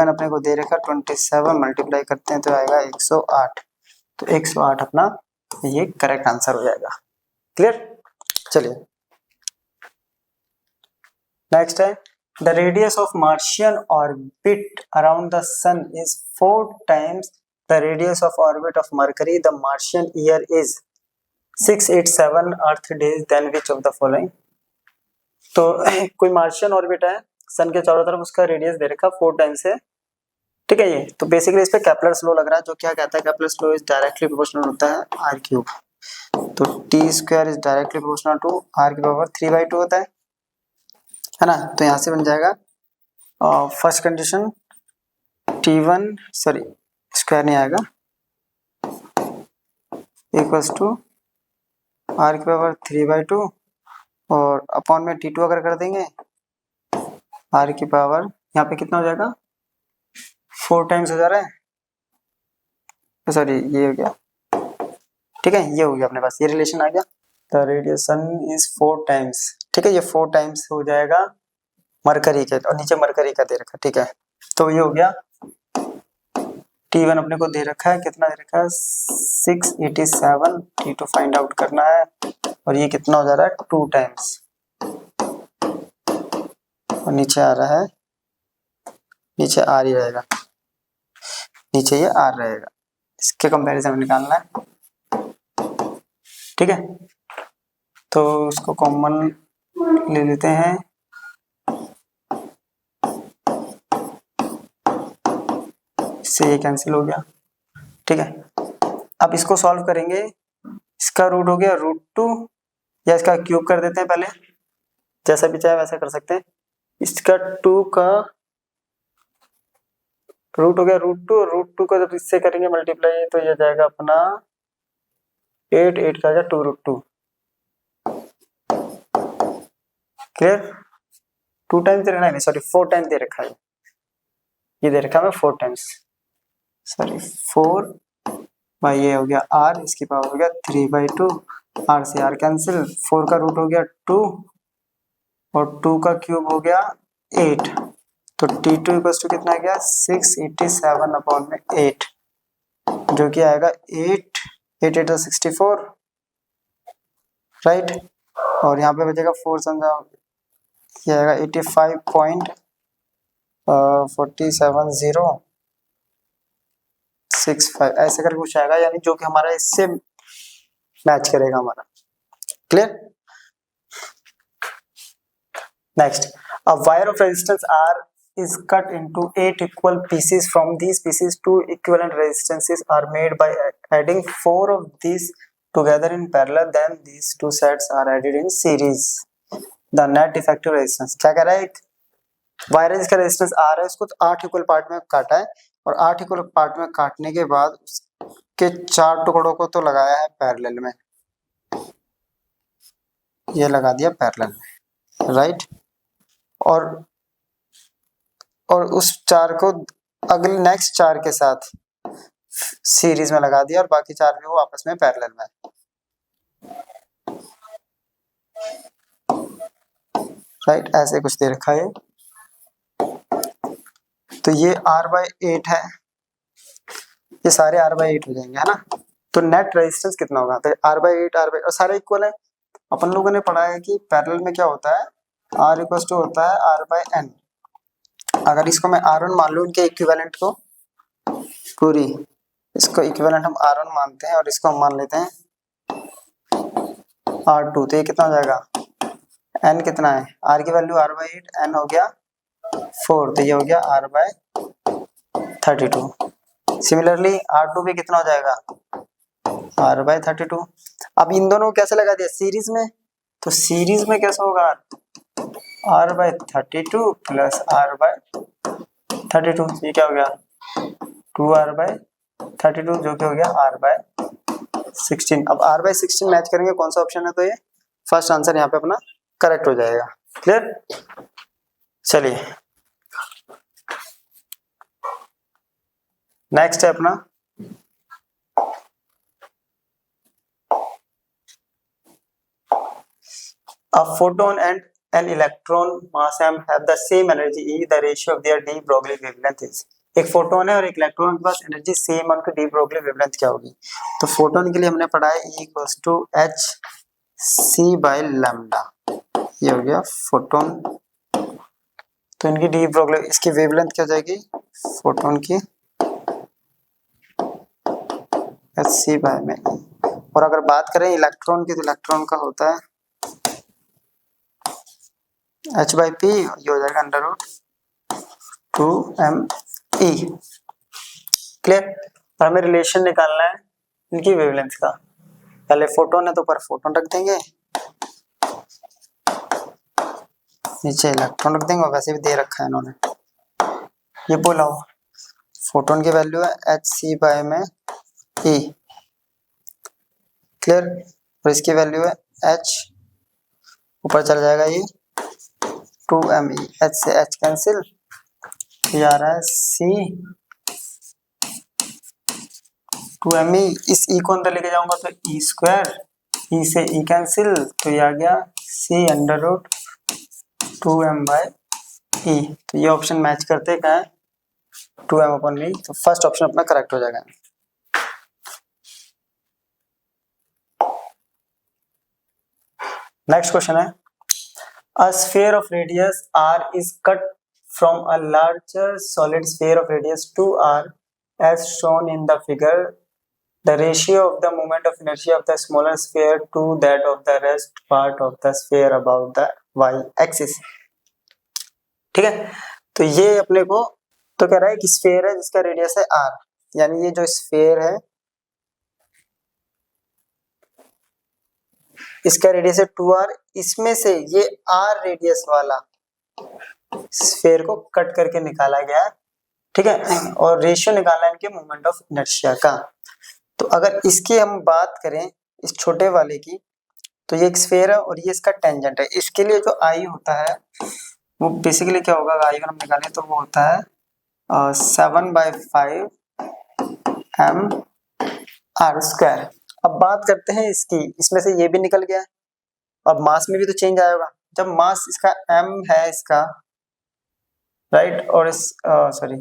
अपने को दे रखा 27, मल्टीप्लाई करते हैं तो आएगा 108, तो 108 अपना ये करेक्ट आंसर हो जाएगा। क्लियर। चलिए नेक्स्ट है, the radius of Martian orbit around the sun is 4 times the radius of orbit of Mercury, the Martian year is 687 earth days, then which of the following. तो कोई मार्शियन ऑर्बिट है सन के चारों तरफ, उसका रेडियस दे रखा 4 टाइम्स है, ठीक है। ये तो बेसिकली इस पे केपलर्स लॉ लग रहा है, जो क्या कहता है, Kepler's law is directly proportional होता है r³। तो T square is directly proportional to R की पावर 3/2 होता है ना। तो यहाँ से बन जाएगा first condition T1 sorry square नहीं आएगा इक्वल्स टू आर की पावर 3/2 और अपॉन में T2 अगर कर देंगे आर की पावर यहाँ पे कितना हो जाएगा 4 टाइम्स हो जा रहा है, सॉरी ये हो गया, ठीक है ये हो गया अपने पास, ये रिलेशन आ गया। द रेडिएशन इज 4 टाइम्स, ठीक है ये 4 टाइम्स हो जाएगा मरकरी के, और नीचे मरकरी का दे रखा, ठीक है तो ये हो गया T1 अपने को दे रखा है, कितना दे रखा है 687, T2 फाइंड आउट करना है और ये कितना हो जा रहा है 2 टाइम्स, और नीचे आ रहा है, नीचे आर ही रहेगा, नीचे ये आर रहेगा, इसके कंपैरिजन में निकालना है, ठीक है तो उसको कॉमन ले लेते हैं, इससे ये कैंसिल हो गया, ठीक है। अब इसको सॉल्व करेंगे, इसका रूट हो गया √2 या इसका क्यूब कर देते हैं पहले, जैसा भी चाहे वैसा कर सकते हैं। इसका 2 का रूट हो गया √2, √2 को जब इससे करेंगे मल्टीप्लाई तो ये जाएगा अपना 8 का आ गया 2√2, क्लियर। 2 टाइम्स दे रखा है, सॉरी 4 टाइम्स दे रखा है, ये दे रखा है 4 टाइम्स, सॉरी 4 भाई ये हो गया r, इसकी पावर हो गया 3/2, r से r कैंसिल, 4 का रूट हो गया 2 और 2 का क्यूब हो गया 8, तो T2 इक्वल्स टू कितना आ गया 687 अपॉन में 8, जो कि आएगा 8 8 64, राइट, और यहाँ पे बचेगा 4 समझा, ये आएगा 85.47065 ऐसे करके कुछ आएगा, यानी जो कि हमारा इससे मैच करेगा हमारा, clear. Next, a wire of resistance R is cut into 8 equal pieces. From these pieces 2 equivalent resistances are made by adding 4 of these together in parallel, then these two sets are added in series. The net effective resistance क्या कह रहा है, एक वायर है जिसका रेजिस्टेंस R है, उसको 8 इक्वल पार्ट में काटा है और 8 इक्वल पार्ट में काटने के बाद उसके 4 टुकड़ों को तो लगाया है पैरेलल में, ये लगा दिया पैरेलल में, राइट, और उस 4 को अगले नेक्स्ट 4 के साथ सीरीज में लगा दिया और बाकी 4 भी वो आपस में पैरेलल में, राइट, ऐसे कुछ दे रखा है। तो ये R/8 है, ये सारे R/8 हो जाएंगे, है ना। तो नेट रेजिस्टेंस कितना होगा, तो R/8 और सारे इक्वल है। अपन लोगों ने पढ़ा है कि पैरेलल में क्या होता है, R इक्वल टू होता है R/n। अगर इसको मैं R1 मान लूं, इनके इक्विवेलेंट को पूरी, इसको इक्विवेलेंट हम R1 मानते हैं और इसको हम मान लेते हैं R2, तो ये कितना हो जाएगा, n कितना है, R की वैल्यू R/8, n हो गया 4, तो ये हो गया R/32। सिमिलरली R2 भी कितना हो जाएगा R/32। अब इन दोनों को कैसे लगा दिया सीरीज में, तो सीरीज में कैसा होगा R/32 प्लस R/32, ये क्या हो गया 2R/32, जो कि हो गया R/16। अब R/16 मैच करेंगे कौन सा ऑप्शन है, तो ये फर्स्ट आंसर यहाँ पे अपना करेक्ट हो जाएगा, क्लियर। चलिए नेक्स्ट है अपना a photon and an electron mass m have the same energy E, the ratio of their de Broglie wavelength is। एक फोटोन है और एक इलेक्ट्रॉन के पास एनर्जी सेम, उनकी डी ब्रोगली वेवलेंथ क्या होगी। तो फोटोन के लिए हमने पढ़ा है E इक्वल्स टू hc/λ, ये हो गया फोटोन। तो इनकी डी ब्रोगली, इसकी वेवलेंथ क्या हो जाएगी फोटोन की hc/में। और अगर बात करें इलेक्ट्रॉन की, तो इलेक्ट्रॉन का होता है h/p, ये हो जाएगा √2me, क्लियर। और हमें रिलेशन निकालना है इनकी वेवलेंथ का, पहले फोटोन है तो ऊपर फोटोन रख देंगे, नीचे इलेक्ट्रॉन रख देंगे, और वैसे भी दे रखा है इन्होंने, ये बोला हो फोटोन की वैल्यू है hc में e, क्लियर, और इसकी वैल्यू है h, ऊपर चल जाएगा ये 2me, h से h कैंसिल, ये आ रहा है c 2me, इस e को अंदर लेके जाऊंगा तो e स्क्वायर, e से e कैंसिल, तो ये आ गया c अंडर रूट 2m/e, तो ये ऑप्शन मैच करते क्या है 2m/e, तो फर्स्ट ऑप्शन अपना करेक्ट हो जाएगा। नेक्स्ट क्वेश्चन है, a sphere of radius r is cut from a larger solid sphere of radius 2r as shown in the figure. The ratio of the moment of inertia of the smaller sphere to that of the rest part of the sphere about the y axis. ठीक है, तो ये अपने को तो कह रहा है कि स्फीयर है जिसका रेडियस है r, यानी ये जो स्फीयर है इसका रेडियस है 2r, इसमें से ये r रेडियस वाला स्फीयर को कट करके निकाला गया है, ठीक है, और रेशियो निकालना है इनके मोमेंट ऑफ इनर्शिया का। तो अगर इसकी हम बात करें इस छोटे वाले की, तो ये एक स्फीयर है और ये इसका टेंजेंट है, इसके लिए जो आई होता है वो बेसिकली क्या होगा, आई अगर हम निकालें तो वो होता है 7/5 m/r²। अब बात करते हैं इसकी, इसमें से ये भी निकल गया है, अब मास में भी तो चेंज आएगा, जब मास इसका m है इसका, राइट, और इस सॉरी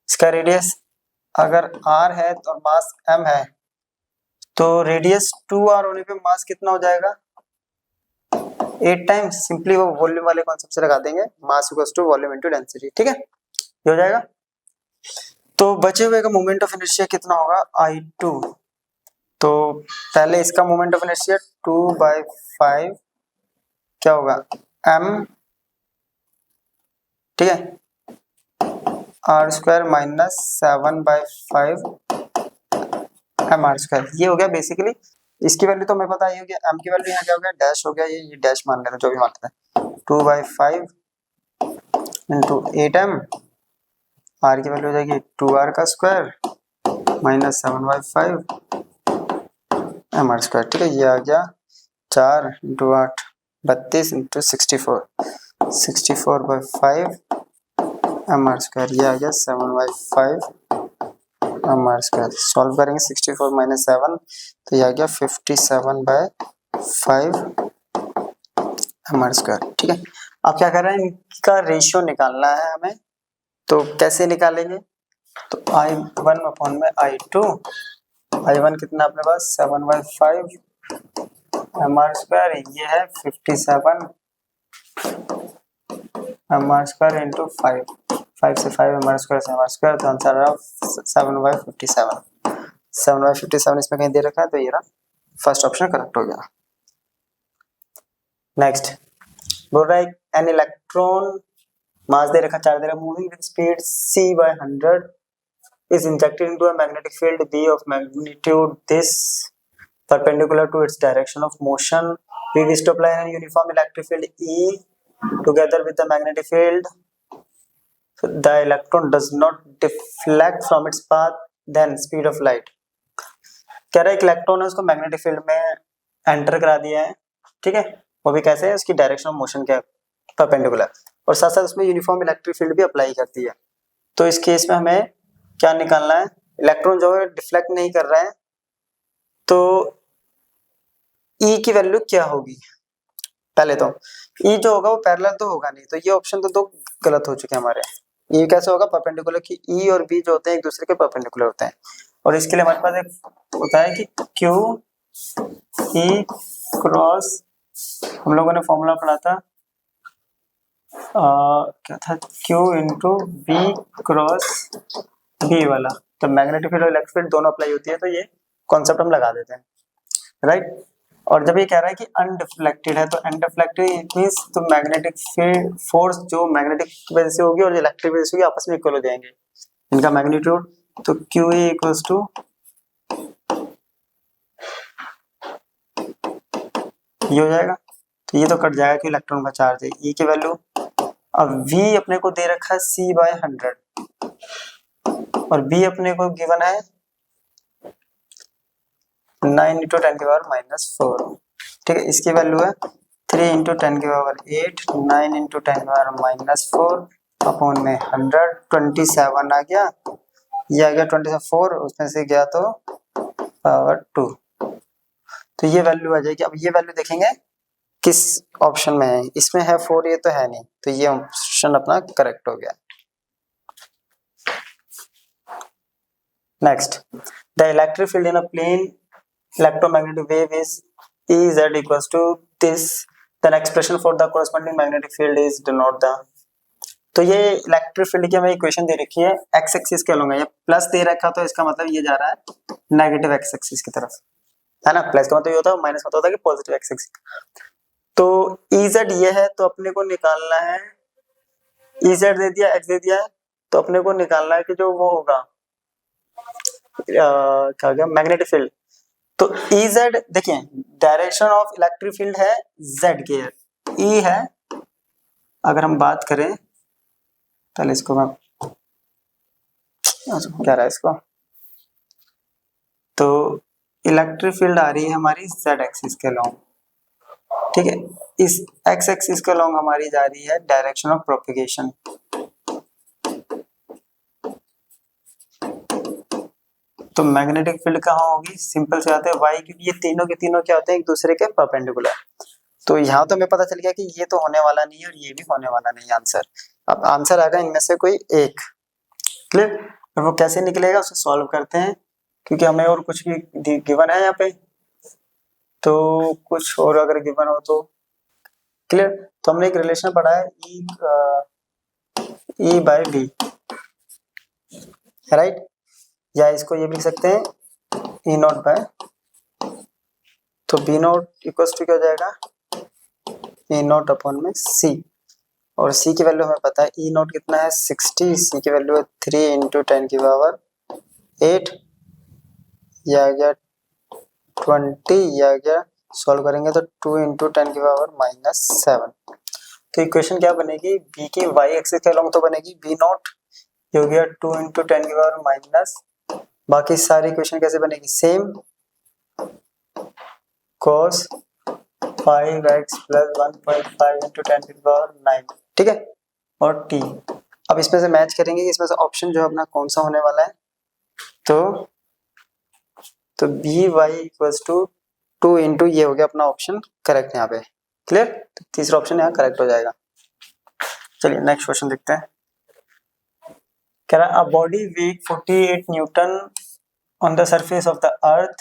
इसका रेडियस अगर r है और मास m है, तो रेडियस 2r होने पे मास कितना हो जाएगा 8 टाइम्स, सिंपली वो वॉल्यूम वाले कॉन्सेप्ट से लगा देंगे, mass equals to volume into density, ठीक है, ये हो जाएगा। तो बचे हुए का मोमेंट ऑफ इनर्शिया कितना होगा I2, तो पहले इसका मोमेंट ऑफ इनर्शिया 2/5 क्या होगा m, ठीक है, r² माइनस 7/5 mr², ये हो गया बेसिकली। इसकी वैल्यू तो हमें पता ही हो गया, m की वैल्यू यहाँ क्या हो गया डैश हो गया, ये डैश मान लेते हैं जो भी मानते हैं, 2/5 इंटू 8m, r की वैल्यू हो जाएगी 2r का स्क्वायर माइनस 7/5 mr², ठीक है, ये आ गया 4 इंटू 8 32 इंटू 64 64/5 mr², ये आ गया 7/5 mr²। सॉल्व करेंगे 64 माइनस 7, तो ये आ गया 57/5 mr², ठीक है। अब क्या कर रहे हैं, इनका रेशियो निकालना है हमें, तो कैसे निकालेंगे, तो I1 में I2, I1 कितना अपने पास 7/5 mr², ये है 57 mr² इंटू 5 से 5 mr² से mr², तो आंसर रहा 7/57 7/57 इसमें कहीं दे रखा है, तो ये रहा फर्स्ट ऑप्शन करेक्ट हो गया। नेक्स्ट बोल रहा है एन इलेक्ट्रॉन, मास दे रखा 4 दे रखा, moving with speed c/100 is injected into a magnetic field B of magnitude this perpendicular to its direction of motion. We wish to apply a uniform electric field E together with the magnetic field. So the electron does not deflect from its path then speed of light. कह रहा है इलेक्ट्रॉन है उसको मैग्नेटिक फील्ड में एंटर करा दिया है, ठीक है, वो भी कैसे है, उसकी डायरेक्शन ऑफ मोशन के परपेंडिकुलर, और साथ साथ उसमें यूनिफॉर्म इलेक्ट्रिक फील्ड भी अप्लाई करती है। तो इस केस में हमें क्या निकालना है, इलेक्ट्रॉन जो है डिफ्लेक्ट नहीं कर रहा है, तो E की वैल्यू क्या होगी, पहले तो E जो होगा वो पैरेलल तो होगा नहीं, तो ये ऑप्शन तो दो गलत हो चुके हैं हमारे। E कैसे होगा, परपेंडिकुलर की E और B जो होते हैं एक दूसरे के परपेंडिकुलर होते हैं, और इसके लिए हमारे पास एक होता है कि Q E क्रॉस, हम लोगों ने फॉर्मूला पढ़ा था क्या था, Q into B cross B वाला, तो मैग्नेटिक फील्ड और इलेक्ट्रिक फील्ड दोनों अप्लाई होती है, तो ये कॉन्सेप्ट हम लगा देते हैं, राइट। और जब ये कह रहा है कि अनडिफ्लेक्टेड है, तो अनडिफ्लेक्टेड मींस तो मैग्नेटिक फील्ड फोर्स जो मैग्नेटिक की वजह से होगी और इलेक्ट्रिक वजह से होगी आपस में इक्वल हो जाएंगे इनका मैग्नीट्यूड, तो QE इक्वल्स टू ये हो जाएगा, तो ये तो कट जाएगा कि इलेक्ट्रॉन का चार्ज है। ई की वैल्यू, अब V अपने को दे रखा है C/100 और B अपने को गिवन है 9 × 10⁻⁻⁴। ठीक है, इसकी वैल्यू है 3 × 10⁸, 9 × 10⁻⁴ अपॉन में 100, 27 आ गया, ये आ गया 24, उसमें से गया तो पावर 2, तो ये वैल्यू आ जाएगी। अब ये वैल्यू देखेंगे किस ऑप्शन में है, इसमें है 4, ये तो है नहीं, तो ये ऑप्शन अपना करेक्ट हो गया। Next, the electric field in a plane electromagnetic wave is Ez equals to this, then expression for the corresponding magnetic field is denote the। तो ये इलेक्ट्रिक फील्ड की हमें इक्वेशन दे रखी है, एक्स एक्सिस के अलॉन्ग है, ये प्लस दे रखा, तो इसका मतलब ये जा रहा है नेगेटिव एक्स एक्सिस की तरफ, है ना। प्लस का मतलब ये होता है, माइनस का होता है कि पॉजिटिव एक्स एक्सिस। तो Ez ये है, तो अपने को निकालना है, Ez दे दिया, एक्स दे दिया है, तो अपने को निकालना है कि जो वो होगा क्या गया मैग्नेटिक फील्ड। तो Ez देखिए, डायरेक्शन ऑफ इलेक्ट्रिक फील्ड है Z के, E है, अगर हम बात करें पहले इसको मैं क्या रहा है इसको, तो इलेक्ट्रिक फील्ड आ रही है हमारी Z एक्सिस के लॉन्ग, ठीक है, इस X एक्सिस के लॉन्ग हमारी जा रही है डायरेक्शन ऑफ प्रोपगेशन। तो मैग्नेटिक फील्ड कहाँ होगी, सिंपल से आते हैं Y, क्योंकि ये तीनों के तीनों क्या होते हैं, एक दूसरे के परपेंडिकुलर। तो यहाँ तो हमें पता चल गया कि ये तो होने वाला नहीं है और ये भी होने वाला नहीं है आंसर। अब आंसर आएगा इनमें से कोई एक, क्लियर। और वो कैसे निकलेगा उसे सॉल्व करते हैं, क्योंकि हमें और कुछ भी गिवन है यहाँ पे, तो कुछ और अगर गिवन हो तो क्लियर। तो हमने एक रिलेशन पढ़ा है E/B, राइट, या इसको ये भी लिख सकते हैं E0/, तो B0 इक्वल टू क्या हो जाएगा, E0 अपॉन में C, और C की वैल्यू हमें पता है, E0 कितना है 60, C की वैल्यू है 3 × 10⁸, ये आ गया 20, ये आ गया, सॉल्व करेंगे तो 2 × 10⁻⁻7। तो इक्वेशन क्या बनेगी, B की Y एक्सिस के अलॉन्ग तो बनेगी B0, ये हो गया 2 × 10⁻⁻, बाकी सारी इक्वेशन कैसे बनेगी, सेम, cos 5x + 1.5 × 10⁹, ठीक है, और t। अब इसमें से मैच करेंगे कि इसमें से ऑप्शन जो है अपना कौन सा होने वाला है, तो By इक्वल्स टू 2 × ये हो गया अपना ऑप्शन करेक्ट यहाँ पे, क्लियर। तो तीसरा ऑप्शन यहाँ करेक्ट हो जाएगा। चलिए नेक्स्ट क्वेश्चन देखते हैं। कह रहा है a body weight 48 Newton on the surface of the earth,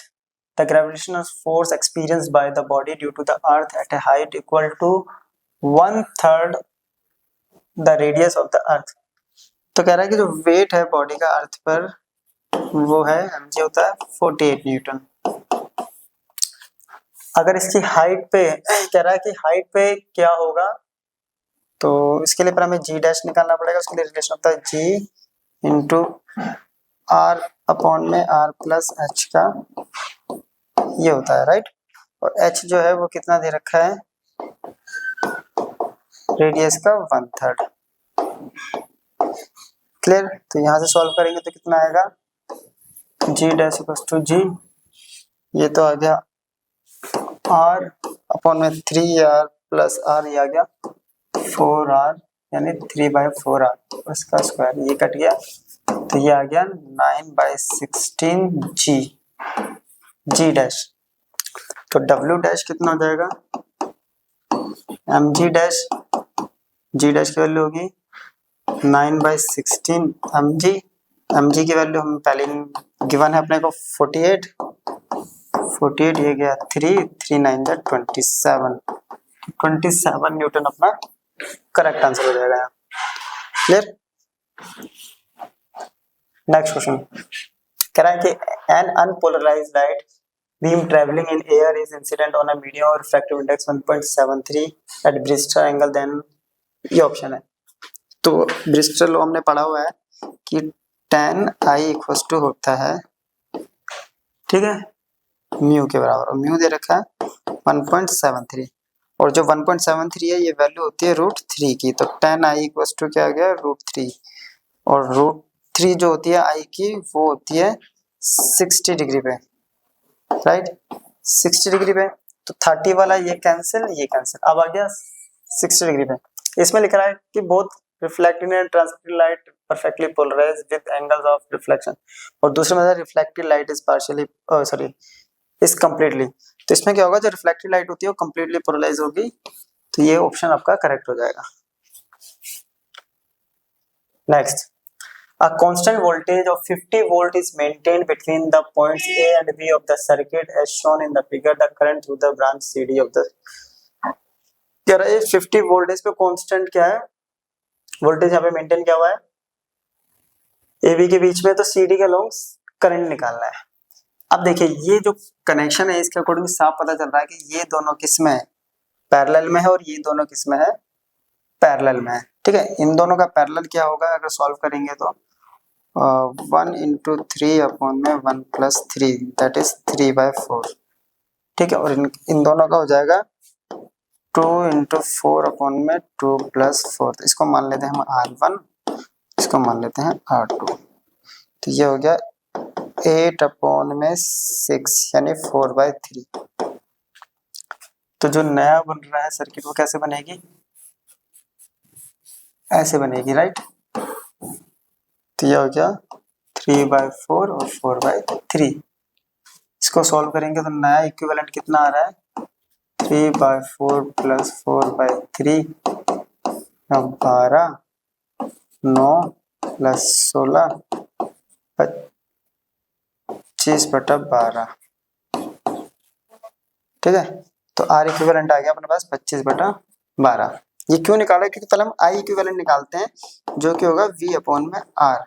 the gravitational force experienced by the body due to the earth at a height equal to 1/3 the radius of the earth। तो कह रहा है कि जो वेट है बॉडी का अर्थ पर वो है mg होता है 48 न्यूटन। अगर इसकी हाइट पे कह रहा है कि हाइट पे क्या होगा, तो इसके लिए पर हमें g डैश निकालना पड़ेगा। उसके लिए रिलेशन होता है g × r अपॉन में r + h का ये होता है, राइट। और h जो है वो कितना दे रखा है, रेडियस का 1/3, क्लियर। तो यहाँ से सॉल्व करेंगे तो कितना आएगा, g dash equals to g, ये तो आ गया r अपॉन में 3r + r, ये आ गया 4r, यानी 3/4r, उसका स्क्वायर, ये कट गया, तो ये आ गया 9/16 g डैश। तो w डैश कितना हो जाएगा, mg डैश, g डैश की वैल्यू होगी 9/16 mg की वैल्यू हम पहले गिवन है अपने को 48, ये गया 3 9 27 न्यूटन अपना करेक्ट आंसर हो जाएगा यहाँ, क्लियर। नेक्स्ट क्वेश्चन कह रहा है कि an unpolarised light beam traveling in air is incident on a medium or refractive index 1.73 at Bristol angle, then ये ऑप्शन है। तो ब्रिस्टल लॉ हमने पढ़ा हुआ है कि tan I इक्वल्स टू होता है, ठीक है, म्यू के बराबर, और म्यू दे रखा है 1.73 और जो 1.73 है ये वैल्यू होती है √3 की, तो tan i इक्वल्स टू क्या आ गया √3 और √3 जो होती है i की वो होती है 60 डिग्री पे, राइट 60 डिग्री पे। तो 30 वाला ये कैंसिल, अब आ गया 60 डिग्री पे। इसमें लिख रहा है कि both reflected and transmitted light perfectly polarised with angles of reflection, और दूसरे में reflected light is partially sorry is completely. तो इसमें क्या होगा, जो रिफ्लेक्टेड लाइट होती है वो कंप्लीटली पोलराइज होगी, तो ये ऑप्शन आपका करेक्ट हो जाएगा। Next, a constant voltage of 50 volt is maintained between the points A and B of the circuit as shown in the figure. The current through the branch CD of the, कह रहा है 50 वोल्टेज पे कांस्टेंट क्या है, वोल्टेज यहाँ पे मेंटेन क्या हुआ है ए बी के बीच में, तो CD के लॉन्ग करंट निकालना है। अब देखिए ये जो कनेक्शन है इसके अकॉर्डिंग साफ पता चल रहा है कि ये दोनों किस में है, पैरेलल में है, और ये दोनों किस में है, पैरेलल में है। ठीक है, इन दोनों का पैरेलल क्या होगा अगर सॉल्व करेंगे तो 1 × 3 अपॉन में 1 + 3 दैट इज 3/4। ठीक है, और इन दोनों का हो जाएगा 2 × 4 अपॉन में 2 + 4। तो इसको मान लेते हैं हम R1, इसको मान लेते हैं R2। तो ये हो गया 8 अपॉन में 6 यानी 4/3। तो जो नया बन रहा है सर्किट वो कैसे बनेगी, ऐसे बनेगी, राइट। तो ये हो गया 3/4 और 4/3। इसको सॉल्व करेंगे तो नया इक्विवेलेंट कितना आ रहा है 3/4 + 4/3 12 9 + 16 25/12। ठीक है, तो R इक्विवेलेंट आ गया अपने पास 25/12। ये क्यों निकाला, क्योंकि पहले हम I इक्विवेलेंट निकालते हैं जो कि होगा V अपॉन में R,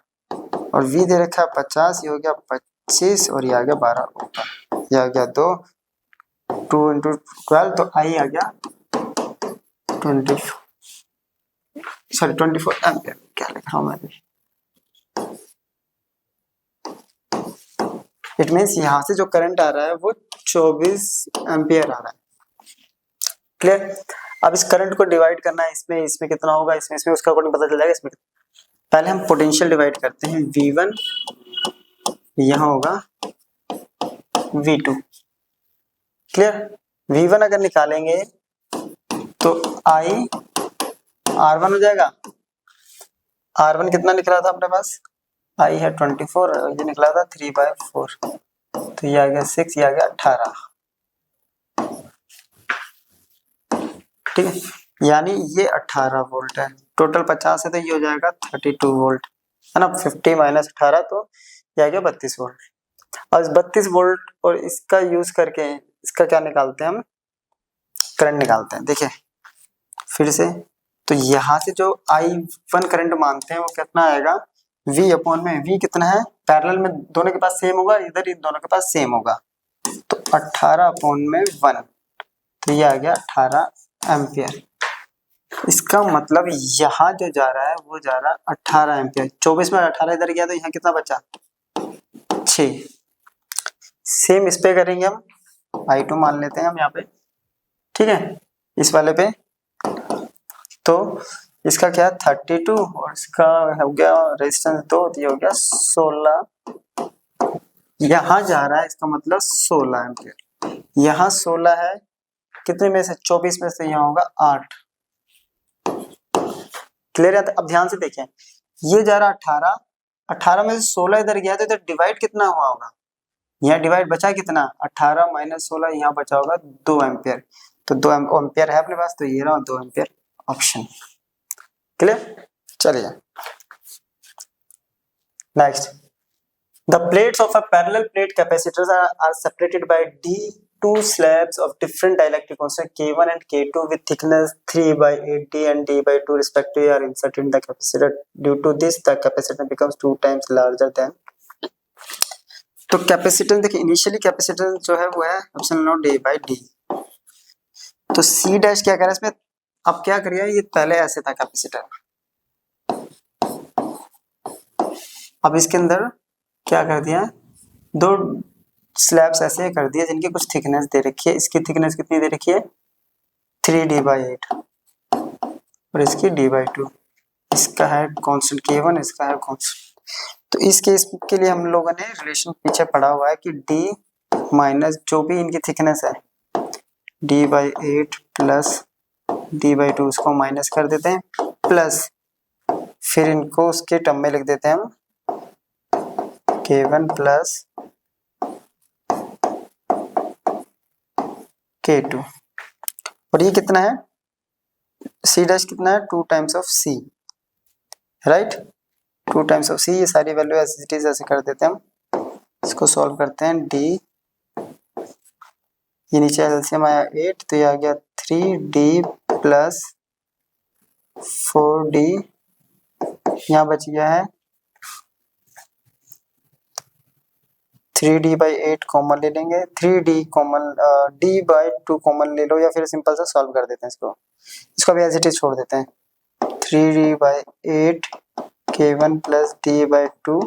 और V दे रखा है 50, ये हो गया 25 और ये आ गया 12, ये आ गया 2 × 12, तो I आ गया 24 एम्पियर। क्या लिख रहा हूँ मैं, इट मीन्स यहाँ से जो करंट आ रहा है वो 24 एम्पियर आ रहा है। क्लियर। अब इस करंट को डिवाइड करना है, इसमें इसमें कितना होगा, इसमें उसका अकॉर्डिंग पता चल जाएगा। इसमें पहले हम पोटेंशियल डिवाइड करते हैं, V1 यहाँ होगा V2। क्लियर, V1 अगर निकालेंगे तो I R1 हो जाएगा। R1 कितना निकला था अपने पास, I है 24, ये निकला था 3/4, तो ये आ गया 6, ये आ गया 18। ठीक है, यानी ये 18 वोल्ट है, टोटल 50 है तो ये हो जाएगा 32 वोल्ट, है ना। 50 - 18 तो ये आ गया 32 वोल्ट। और इस 32 वोल्ट और इसका यूज करके इसका क्या निकालते हैं हम, करंट निकालते हैं। देखिए फिर से, तो यहाँ से जो I1 करंट मानते हैं वो कितना आएगा, V अपॉन में V कितना है, पैरेलल में दोनों के पास सेम होगा, इधर इन दोनों के पास सेम होगा, तो 18 अपॉन में 1, तो ये आ गया 18 एम्पियर। इसका मतलब यहाँ जो जा रहा है वो जा रहा है 18 एम्पियर। 24 में 18 इधर गया तो यहाँ कितना बचा 6। सेम इस पे करेंगे हम, I2 मान लेते हैं हम यहाँ पे। ठीक है, इस वाले पे तो इसका क्या 32 और इसका हो गया रेजिस्टेंस 2, तो ये हो गया 16। यहाँ जा रहा है इसका मतलब 16 एम्पियर। यहाँ 16 है, कितने में से 24 में से यहाँ होगा 8। क्लियर है। अब ध्यान से देखें, ये जा रहा 18, 18 में से 16 इधर गया तो इधर डिवाइड कितना हुआ होगा, यहाँ डिवाइड बचा कितना 18 - 16, यहाँ बचा होगा 2 एम्पियर। तो 2 एम्पियर है अपने पास, तो ये रहा 2 एम्पियर ऑप्शन। क्लियर। चलिए next, the plates of a parallel plate capacitors are separated by two slabs of different dielectric constant K1 and K2 with thickness 3/8 D and D/2 respectively are inserted in the capacitor. Due to this, the capacitor becomes 2 times larger than. तो कैपेसिटेंस देखिए, इनिशियली कैपेसिटेंस जो है वो है ऑप्शन नंबर D/D। तो C डैश क्या कर रहा है इसमें, अब क्या करिए, ये पहले ऐसे था कैपेसिटर, अब इसके अंदर क्या कर दिया, 2 स्लैब्स ऐसे कर दिए जिनकी कुछ थिकनेस दे रखी है। इसकी थिकनेस कितनी दे रखी है 3d/8 और इसकी d/2। इसका है कांस्टेंट k1, इसका है कांस्टेंट। तो इस केस के लिए हम लोगों ने रिलेशन पीछे पढ़ा हुआ है कि d माइनस जो भी इनकी थिकनेस है d/8 प्लस d/2 उसको माइनस कर देते हैं, प्लस फिर इनको उसके टर्म में लिख देते हैं हम k1 प्लस k2। और ये कितना है c डैश कितना है 2 times of c, right, 2 times of c। ये सारी वैल्यू एज इट इज ऐसे कर देते हैं हम। इसको सॉल्व करते हैं d, ये नीचे एलसीएम आया 8 तो ये आ गया 3d प्लस 4d, यहाँ बच गया है 3d/8 कॉमन ले लेंगे, 3d कॉमन d/2 कॉमन ले लो, या फिर सिंपल सा सॉल्व कर देते हैं इसको भी एज इट इज छोड़ देते हैं। 3d/8 k1 plus d/2,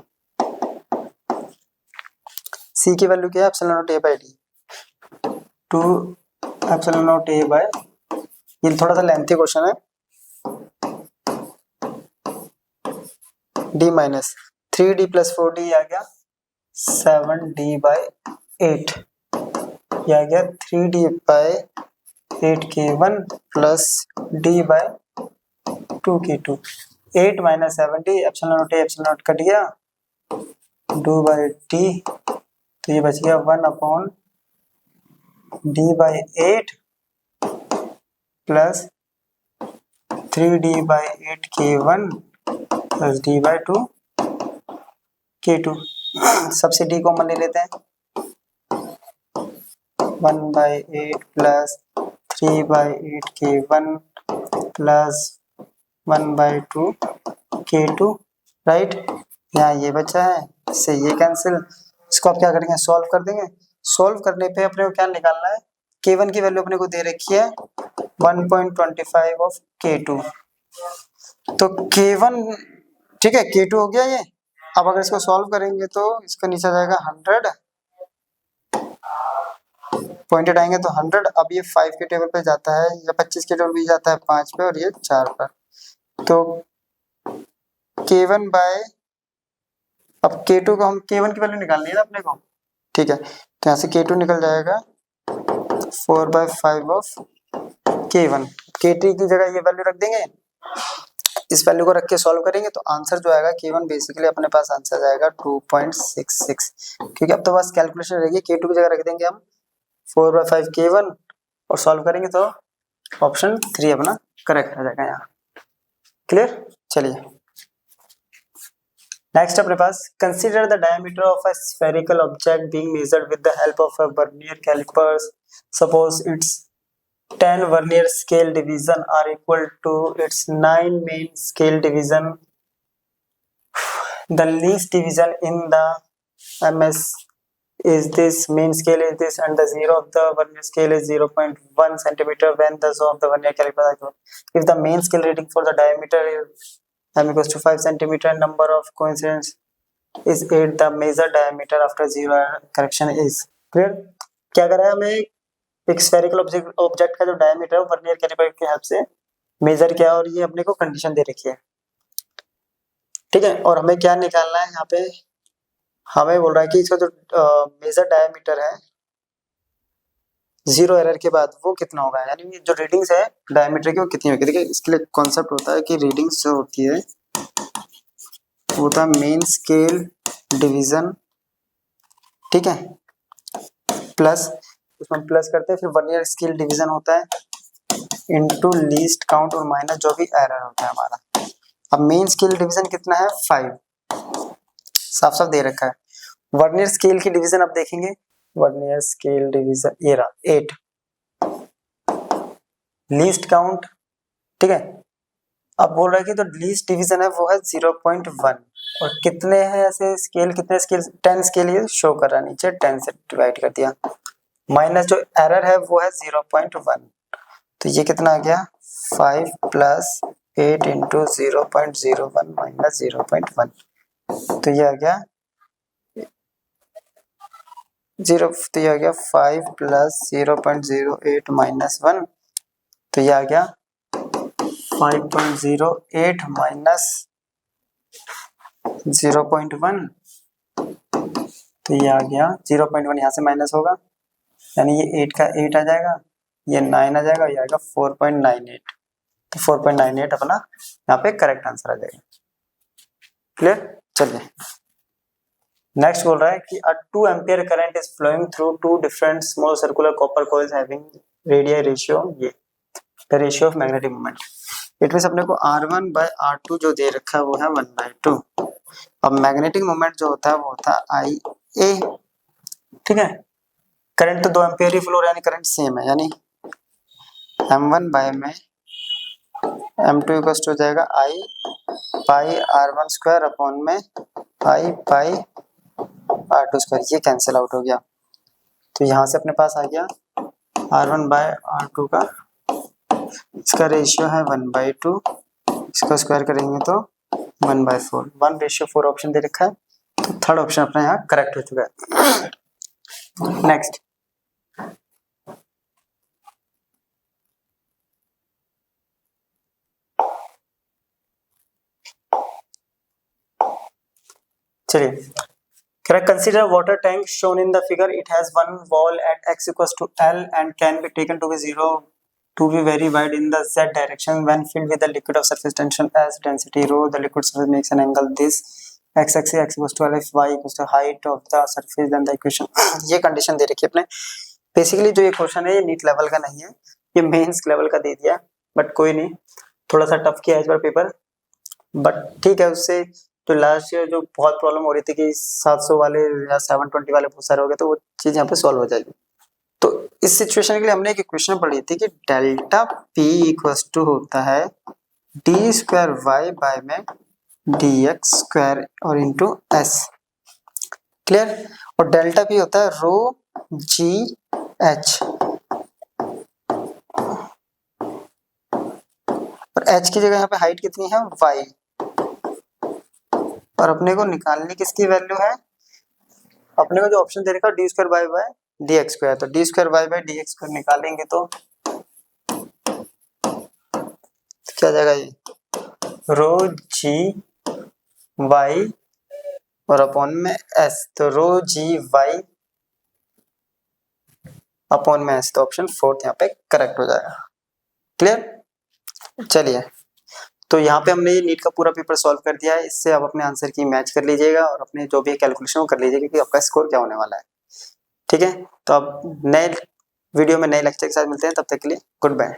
c की वैल्यू क्या है epsilon not a/d 2 epsilon not a/, ये थोड़ा सा लेंथी क्वेश्चन है। d minus 3d plus 4d आ गया 7d/8, ये आ गया 3d/8 k1 plus d/2 k2। 8 minus 7d epsilon not a epsilon not cut गया 2/d, तो ये बच गया 1 upon d/8 plus 3d/8 k1 plus d/2 k2। सबसे d कॉमन ले लेते हैं 1/8 plus 3/8 k1 plus 1/2 k2, right. यहाँ ये बचा है, इससे ये कैंसिल। इसको आप क्या करेंगे सॉल्व कर देंगे। सॉल्व करने पे अपने को क्या निकालना है, k1 की वैल्यू अपने को दे रखी है 1.25 ऑफ k2, तो k1 ठीक है k2 हो गया ये। अब अगर इसको सॉल्व करेंगे तो इसका नीचे आ जाएगा 100, पॉइंटेड आएंगे तो 100। अब ये 5 के टेबल पे जाता है या 25 के टेबल पे जाता है 5 पे और ये 4 पर, तो k1 बाय, अब k2 को हम k1 की वैल्यू निकालनी है ना अपने को, ठीक है, तो यहाँ से k2 निकल जाएगा 4/5 ऑफ k1। k3 की जगह ये वैल्यू रख देंगे, इस वैल्यू को रख के सॉल्व करेंगे तो आंसर जो आएगा k1 बेसिकली अपने पास आंसर आएगा 2.66, क्योंकि अब तो बस कैलकुलेशन रहेगी। k2 की जगह रख देंगे हम 4/5 k1 और सॉल्व करेंगे तो ऑप्शन 3 अपना करेक्ट आ जाएगा यहाँ। क्लियर, चलिए नेक्स्ट अपने पास consider the diameter of a spherical object being measured with the help of a vernier callipers. Suppose it's 10 vernier scale division are equal to its 9 main scale division. The least division in the MS is this, main scale is this, and the zero of the vernier scale is 0.1 centimeter when the zone of the vernier caliper is equal. If the main scale reading for the diameter is m equals to 5 centimeter and number of coincidence is 8, the measured diameter after zero correction is clear। क्या कर रहा है हमें, एक स्फेरिकल ऑब्जेक्ट का जो डायमीटर है वर्नियर कैलिपर की हेल्प से मेजर किया और ये अपने को कंडीशन दे रखी है, ठीक है। और हमें क्या निकालना है यहाँ पे, हमें बोल रहा है कि इसका जो मेजर डायमीटर है जीरो एरर के बाद वो कितना होगा, यानी जो रीडिंग्स है डायमीटर की वो कितनी होगी। देखिए इसके लिए कॉन्सेप्ट होता है कि रीडिंग्स जो होती है वो होता है मेन स्केल डिवीजन, ठीक है, प्लस उसमें प्लस करते हैं, फिर वर्नियर स्केल डिवीजन होता है इनटू लीस्ट काउंट और माइनस जो भी एरर होता है हमारा। अब मेन स्केल डिवीजन कितना है 5, साफ साफ दे रखा है। वर्नियर स्केल की डिवीजन अब देखेंगे, वर्नियर स्केल डिवीजन ये रहा 8, लीस्ट काउंट, ठीक है। अब बोल रहा है कि तो लीस्ट डिवीजन है वो है 0.1 और कितने हैं ऐसे स्केल, कितने स्केल 10 स्केल ये शो कर रहा है नीचे, 10 से डिवाइड कर दिया, माइनस जो एरर है वो है 0.1, तो ये कितना आ गया 5 प्लस 8 इंटू 0.01 माइनस 0.1, तो ये आ गया 0 तो ये आ गया 5 प्लस 0.08 माइनस 1, तो ये आ गया 5.08 माइनस 0.1, तो ये आ गया 0.1, यहाँ से माइनस होगा यानी ये 8 का 8 आ जाएगा, ये 9 आ जाएगा, ये आएगा 4.98, तो 4.98 अपना यहाँ पे करेक्ट आंसर आ जाएगा। क्लियर? चलिए नेक्स्ट बोल रहा है कि a 2 ampere current is flowing through two different small circular copper coils having radii ratio, ये the ratio of magnetic moment। It means अपने को R1 by R2 जो दे रखा है वो है 1/2। अब मैग्नेटिक मोमेंट जो होता है वो होता है IA, ठीक है। करंट तो 2 एम्पियर ही फ्लो हो रहा है यानी करंट सेम है, यानी M1 बाय में M2 इक्वल हो जाएगा I pi R1 square upon में I पाई R2 स्क्वायर, ये कैंसिल आउट हो गया, तो यहाँ से अपने पास आ गया R1 बाय R2 का, इसका रेशियो है 1/2, इसका स्क्वायर करेंगे तो 1/4, 1/4 ऑप्शन दे रखा है, तो थर्ड ऑप्शन अपना यहाँ करेक्ट हो चुका है। नेक्स्ट चलिए, consider water tank shown in the figure. It has one wall at x equals to L and can be taken to be 0 to be very wide in the z direction. When filled with the liquid of surface tension as density rho, the liquid surface makes an angle this x axis x equals to L, if y equals to height of the surface, then the equation। ये कंडीशन दे रखी है अपने। बेसिकली जो ये क्वेश्चन है ये नीट लेवल का नहीं है, ये मेंस लेवल का दे दिया, बट कोई नहीं, थोड़ा सा टफ किया है इस बार पेपर, बट ठीक है। उससे तो लास्ट ईयर जो बहुत प्रॉब्लम हो रही थी कि 700 वाले या 720 वाले बहुत सारे हो गए, तो वो चीज यहाँ पे सॉल्व हो जाएगी। तो इस सिचुएशन के लिए हमने एक इक्वेशन पढ़ी थी कि डेल्टा पी इक्वल्स टू होता है डी स्क्वायर वाई बाय में डी एक्स स्क्वायर और इंटू एस। क्लियर? और डेल्टा पी होता है रो जी एच, और एच की जगह यहाँ पे हाइट कितनी है वाई, और अपने को निकालनी किसकी वैल्यू है, अपने को जो ऑप्शन दे रखा है D square by by D X square, तो D square by by D X square निकालेंगे तो क्या जाएगा, ये रो जी वाई और अपॉन में एस, तो रो जी वाई अपॉन में एस, तो ऑप्शन 4 यहाँ पे करेक्ट हो जाएगा। क्लियर? चलिए, तो यहाँ पे हमने ये नीट का पूरा पेपर सॉल्व कर दिया है, इससे आप अपने आंसर की मैच कर लीजिएगा और अपने जो भी कैलकुलेशन वो कर लीजिएगा कि आपका स्कोर क्या होने वाला है। ठीक है, तो अब नए वीडियो में नए लेक्चर के साथ मिलते हैं, तब तक के लिए गुड बाय।